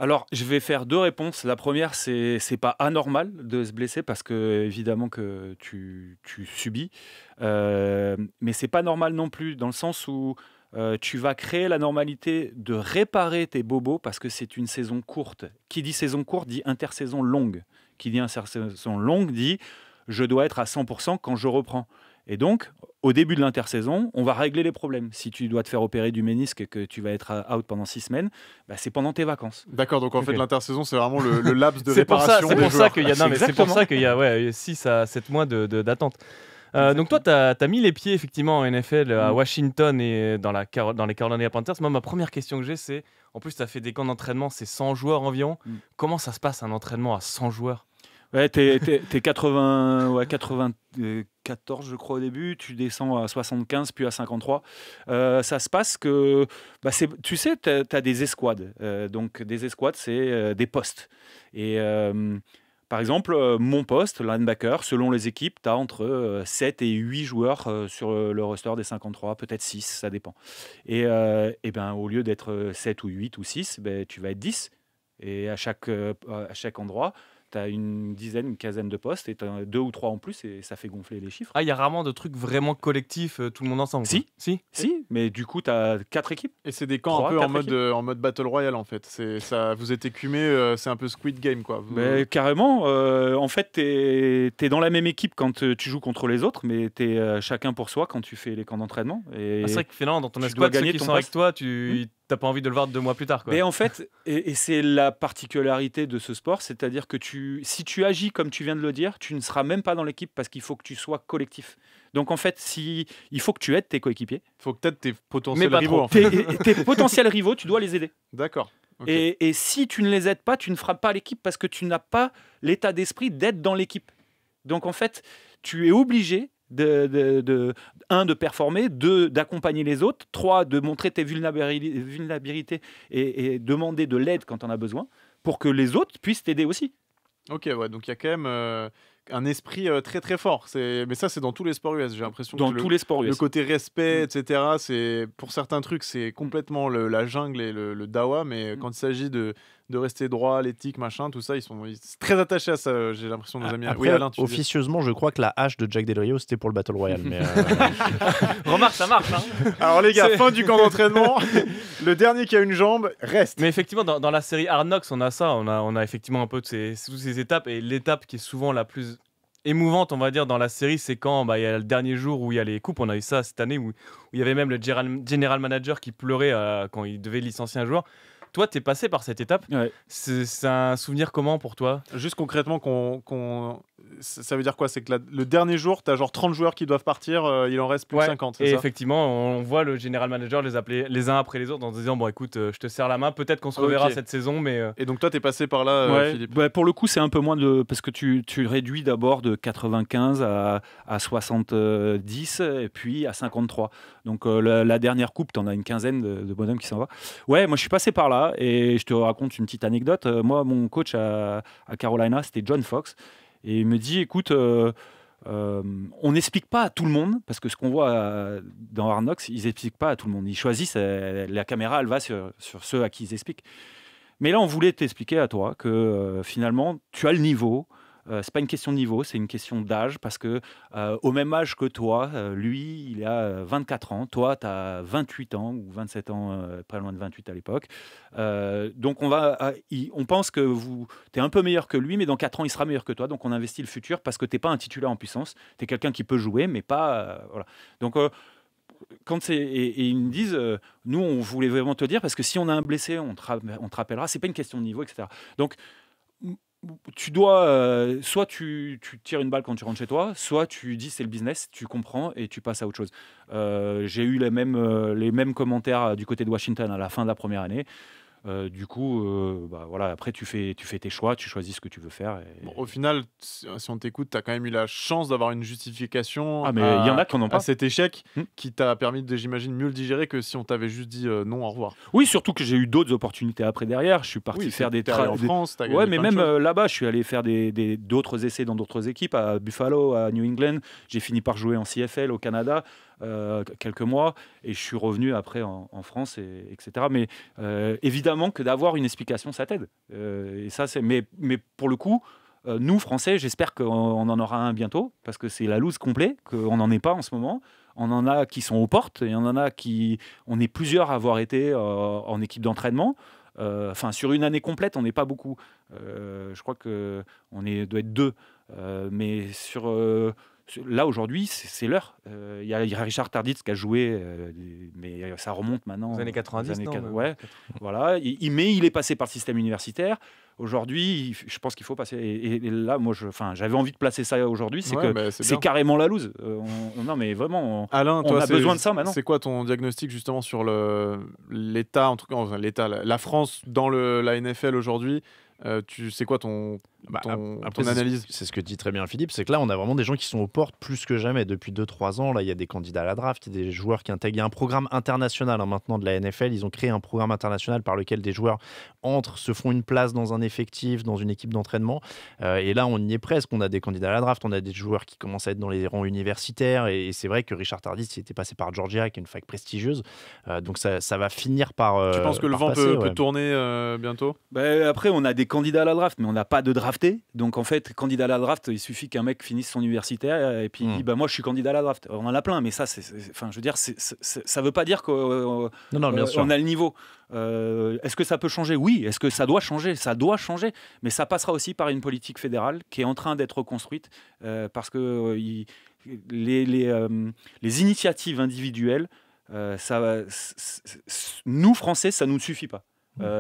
Alors, je vais faire 2 réponses. La première, c'est pas anormal de se blesser parce que évidemment que tu subis, mais c'est pas normal non plus dans le sens où tu vas créer la normalité de réparer tes bobos parce que c'est une saison courte. Qui dit saison courte dit intersaison longue. Qui dit intersaison longue dit je dois être à 100% quand je reprends. Et donc, au début de l'intersaison, on va régler les problèmes. Si tu dois te faire opérer du ménisque et que tu vas être out pendant 6 semaines, c'est pendant tes vacances. D'accord, donc en fait, l'intersaison, c'est vraiment le laps de réparation. C'est pour ça qu'il y a 6 à 7 mois d'attente. Donc toi, tu as mis les pieds effectivement en NFL à Washington et dans les Carolina Panthers. Moi, ma première question que j'ai, c'est, en plus, tu as fait des camps d'entraînement, c'est 100 joueurs environ. Comment ça se passe un entraînement à 100 joueurs ? Ouais, t'es 94, je crois, au début. Tu descends à 75, puis à 53. Ça se passe que... tu sais, t'as des escouades. Donc, des escouades, c'est des postes. Et... par exemple, mon poste, linebacker, selon les équipes, tu as entre 7 et 8 joueurs sur le roster des 53, peut-être 6, ça dépend. Et au lieu d'être 7 ou 8 ou 6, tu vas être 10. Et à chaque endroit, tu as une quinzaine de postes et tu as 2 ou 3 en plus et ça fait gonfler les chiffres. Ah, il y a rarement de trucs vraiment collectifs, tout le monde ensemble. Si, mais du coup, tu as 4 équipes. Et c'est des camps un peu en mode Battle Royale en fait. Vous êtes écumés, c'est un peu Squid Game quoi. Carrément. En fait, tu es dans la même équipe quand tu joues contre les autres, mais tu es chacun pour soi quand tu fais les camps d'entraînement. C'est vrai que finalement, dans ton escouade, ceux qui sont avec toi, t'as pas envie de le voir 2 mois plus tard, quoi. Mais en fait, et c'est la particularité de ce sport, c'est-à-dire que si tu agis comme tu viens de le dire, tu ne seras même pas dans l'équipe parce qu'il faut que tu sois collectif. Donc en fait, il faut que tu aides tes coéquipiers. Il faut que tu aides tes potentiels rivaux. Tes potentiels rivaux, tu dois les aider. D'accord. Okay. Et si tu ne les aides pas, tu ne feras pas l'équipe parce que tu n'as pas l'état d'esprit d'être dans l'équipe. Donc en fait, tu es obligé de performer, 2, d'accompagner les autres, 3, de montrer tes vulnérabilités et demander de l'aide quand on a besoin pour que les autres puissent t'aider aussi. Ok, ouais, donc il y a quand même un esprit très très fort. Mais ça, c'est dans tous les sports US, j'ai l'impression. Dans tous les sports US. Le côté respect, etc., pour certains trucs, c'est complètement la jungle et le dawa, mais quand il s'agit de rester droit, l'éthique, machin, tout ça, ils sont très attachés à ça, j'ai l'impression, nos amis. Après, oui, Alain, officieusement, je crois que la hache de Jack Del Rio, c'était pour le Battle Royale. Mais remarque, ça marche. Hein. Alors les gars, fin du camp d'entraînement. Le dernier qui a une jambe reste. Mais effectivement, dans la série Hard Knocks, on a ça. On a effectivement un peu toutes ces étapes. Et l'étape qui est souvent la plus émouvante, on va dire, dans la série, c'est quand il y a le dernier jour où il y a les coupes. On a eu ça cette année où il y avait même le general manager qui pleurait quand il devait licencier un joueur. Toi, tu es passé par cette étape. Ouais. C'est un souvenir comment pour toi ? Juste concrètement, ça veut dire quoi ? C'est que le dernier jour, tu as genre 30 joueurs qui doivent partir, il en reste plus que 50. C'est et ça effectivement, on voit le general manager les appeler les uns après les autres en disant bon, écoute, je te serre la main, peut-être qu'on se reverra cette saison. Mais Et donc, toi, tu es passé par là, Philippe ? Pour le coup, c'est un peu moins parce que tu réduis d'abord de 95 à 70 et puis à 53. Donc, la dernière coupe, tu en as une quinzaine de bonhommes qui s'en va. Ouais, moi, je suis passé par là. Et je te raconte une petite anecdote. Moi, mon coach à Carolina, c'était John Fox. Et il me dit, écoute, on n'explique pas à tout le monde, parce que ce qu'on voit dans Hard Knocks, ils n'expliquent pas à tout le monde. Ils choisissent, la caméra, elle va sur ceux à qui ils expliquent. Mais là, on voulait t'expliquer à toi que finalement, tu as le niveau. C'est pas une question de niveau, c'est une question d'âge, parce que au même âge que toi, lui, il a 24 ans, toi, tu as 28 ans ou 27 ans, pas loin de 28 à l'époque. Donc on pense que tu es un peu meilleur que lui, mais dans 4 ans, il sera meilleur que toi. Donc on investit le futur parce que tu n'es pas un titulaire en puissance, tu es quelqu'un qui peut jouer, mais pas... voilà. Donc... et ils me disent, nous, on voulait vraiment te dire, parce que si on a un blessé, on te rappellera, c'est pas une question de niveau, etc. Donc, tu dois, soit tu tires une balle quand tu rentres chez toi, soit tu dis c'est le business, tu comprends et tu passes à autre chose. J'ai eu les mêmes commentaires du côté de Washington à la fin de la première année. Du coup, voilà, après tu fais tes choix, tu choisis ce que tu veux faire. Bon, au final, si on t'écoute, tu as quand même eu la chance d'avoir une justification mais il y en a qui n'en ont pas. À cet échec qui t'a permis, j'imagine, mieux le digérer que si on t'avait juste dit non, au revoir. Oui, surtout que j'ai eu d'autres opportunités après derrière. Je suis parti faire des travaux en France. Ouais, mais même là-bas, je suis allé faire d'autres essais dans d'autres équipes, à Buffalo, à New England. J'ai fini par jouer en CFL au Canada. Quelques mois et je suis revenu après en France etc. Mais évidemment que d'avoir une explication ça t'aide et ça c'est mais pour le coup Nous, Français, j'espère qu'on en aura un bientôt, parce que c'est la loose complet, qu'on n'en est pas en ce moment. On en a qui sont aux portes, et on en a qui... On est plusieurs à avoir été en équipe d'entraînement. Enfin, sur une année complète, on n'est pas beaucoup. Je crois qu'on doit être 2. Mais là, aujourd'hui, c'est l'heure. Il y a Richard Tarditz qui a joué, mais ça remonte maintenant. Aux années 90, ouais, voilà. Mais il est passé par le système universitaire. Aujourd'hui, je pense qu'il faut passer. Et là, moi, j'avais envie de placer ça aujourd'hui. C'est carrément la loose. Non, mais vraiment, Alain, on a besoin de ça maintenant. C'est quoi ton diagnostic justement sur l'état, en tout cas, la France dans la NFL aujourd'hui? C'est quoi ton analyse? C'est ce que dit très bien Philippe, c'est que là on a vraiment des gens qui sont aux portes plus que jamais depuis 2-3 ans. Là il y a des candidats à la draft, il y a des joueurs qui intègrent. Il y a un programme international maintenant de la NFL. Ils ont créé un programme international par lequel des joueurs entrent, se font une place dans un effectif, dans une équipe d'entraînement. Et là on y est presque. On a des candidats à la draft, on a des joueurs qui commencent à être dans les rangs universitaires. Et c'est vrai que Richard Tarditz était passé par Georgia, qui est une fac prestigieuse. Donc ça va finir par. Tu penses que le vent peut tourner bientôt? Après on a des candidats à la draft, mais on n'a pas de drafté. Donc en fait, candidat à la draft, il suffit qu'un mec finisse son universitaire et puis il dit moi je suis candidat à la draft. On en a plein, mais ça, je veux dire, ça veut pas dire qu'on a le niveau. Est-ce que ça peut changer? Oui. Est-ce que ça doit changer? Ça doit changer, mais ça passera aussi par une politique fédérale qui est en train d'être reconstruite parce que les initiatives individuelles, nous Français, ça nous suffit pas.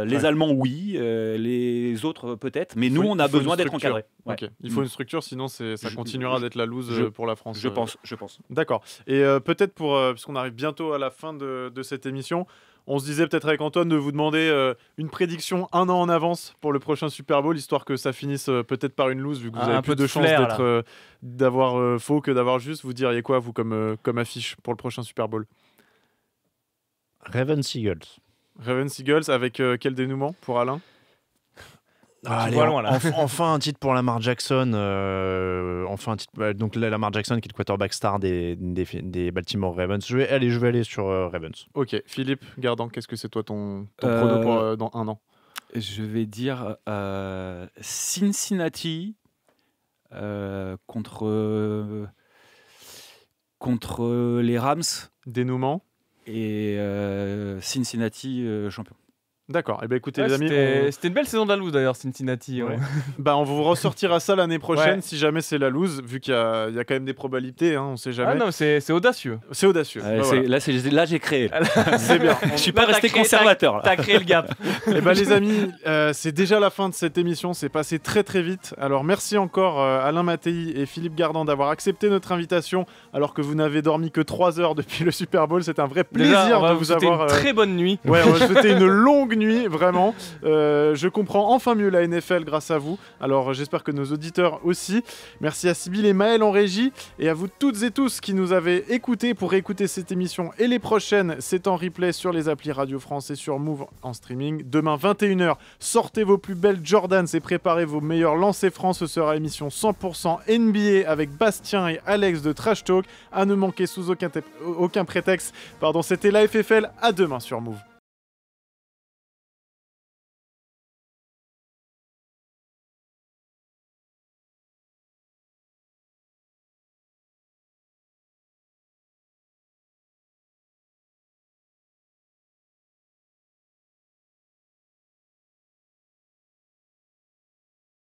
Les Allemands, oui, les autres peut-être, mais nous, on a besoin d'être encadrés. Ouais. Okay. Il faut une structure, sinon ça continuera d'être la loose pour la France. Je pense. D'accord. Et peut-être puisqu'on arrive bientôt à la fin de cette émission, on se disait peut-être avec Antoine de vous demander une prédiction 1 an en avance pour le prochain Super Bowl, histoire que ça finisse peut-être par une loose, vu que vous avez plus de chances d'avoir faux que d'avoir juste. Vous diriez quoi, vous, comme affiche pour le prochain Super Bowl? Ravens Eagles. Ravens Eagles, avec quel dénouement pour Alain? Loin, là. Enfin un titre pour Lamar Jackson. Donc Lamar Jackson qui est le quarterback star des Baltimore Ravens. Je vais aller sur Ravens. Ok, Philippe Gardan, qu'est-ce que c'est toi ton prono pour dans 1 an? Je vais dire Cincinnati contre les Rams. Dénouement. Et Cincinnati champion. D'accord. Écoutez, les amis, c'était une belle saison de la loose d'ailleurs, Cincinnati. Ouais. On vous ressortira ça l'année prochaine si jamais c'est la loose, vu qu'il y a quand même des probabilités, on sait jamais. Ah non, c'est audacieux. C'est audacieux. Voilà. Là, j'ai créé. C'est bien. Je suis pas resté conservateur. T'as créé le gap. Les amis, c'est déjà la fin de cette émission. C'est passé très très vite. Alors merci encore Alain Mattei et Philippe Gardan d'avoir accepté notre invitation, alors que vous n'avez dormi que 3 heures depuis le Super Bowl. C'était un vrai plaisir de vous avoir. Une très bonne nuit. Ouais, on va souhaiter une longue nuit, vraiment. Je comprends enfin mieux la NFL grâce à vous. Alors j'espère que nos auditeurs aussi. Merci à Sybille et Maël en régie, et à vous toutes et tous qui nous avez écoutés. Pour réécouter cette émission et les prochaines, c'est en replay sur les applis Radio France et sur Move en streaming. Demain 21h, sortez vos plus belles Jordans et préparez vos meilleurs lancers francs. Ce sera émission 100% NBA avec Bastien et Alex de Trash Talk. À ne manquer sous aucun prétexte. C'était la FFL. À demain sur Move.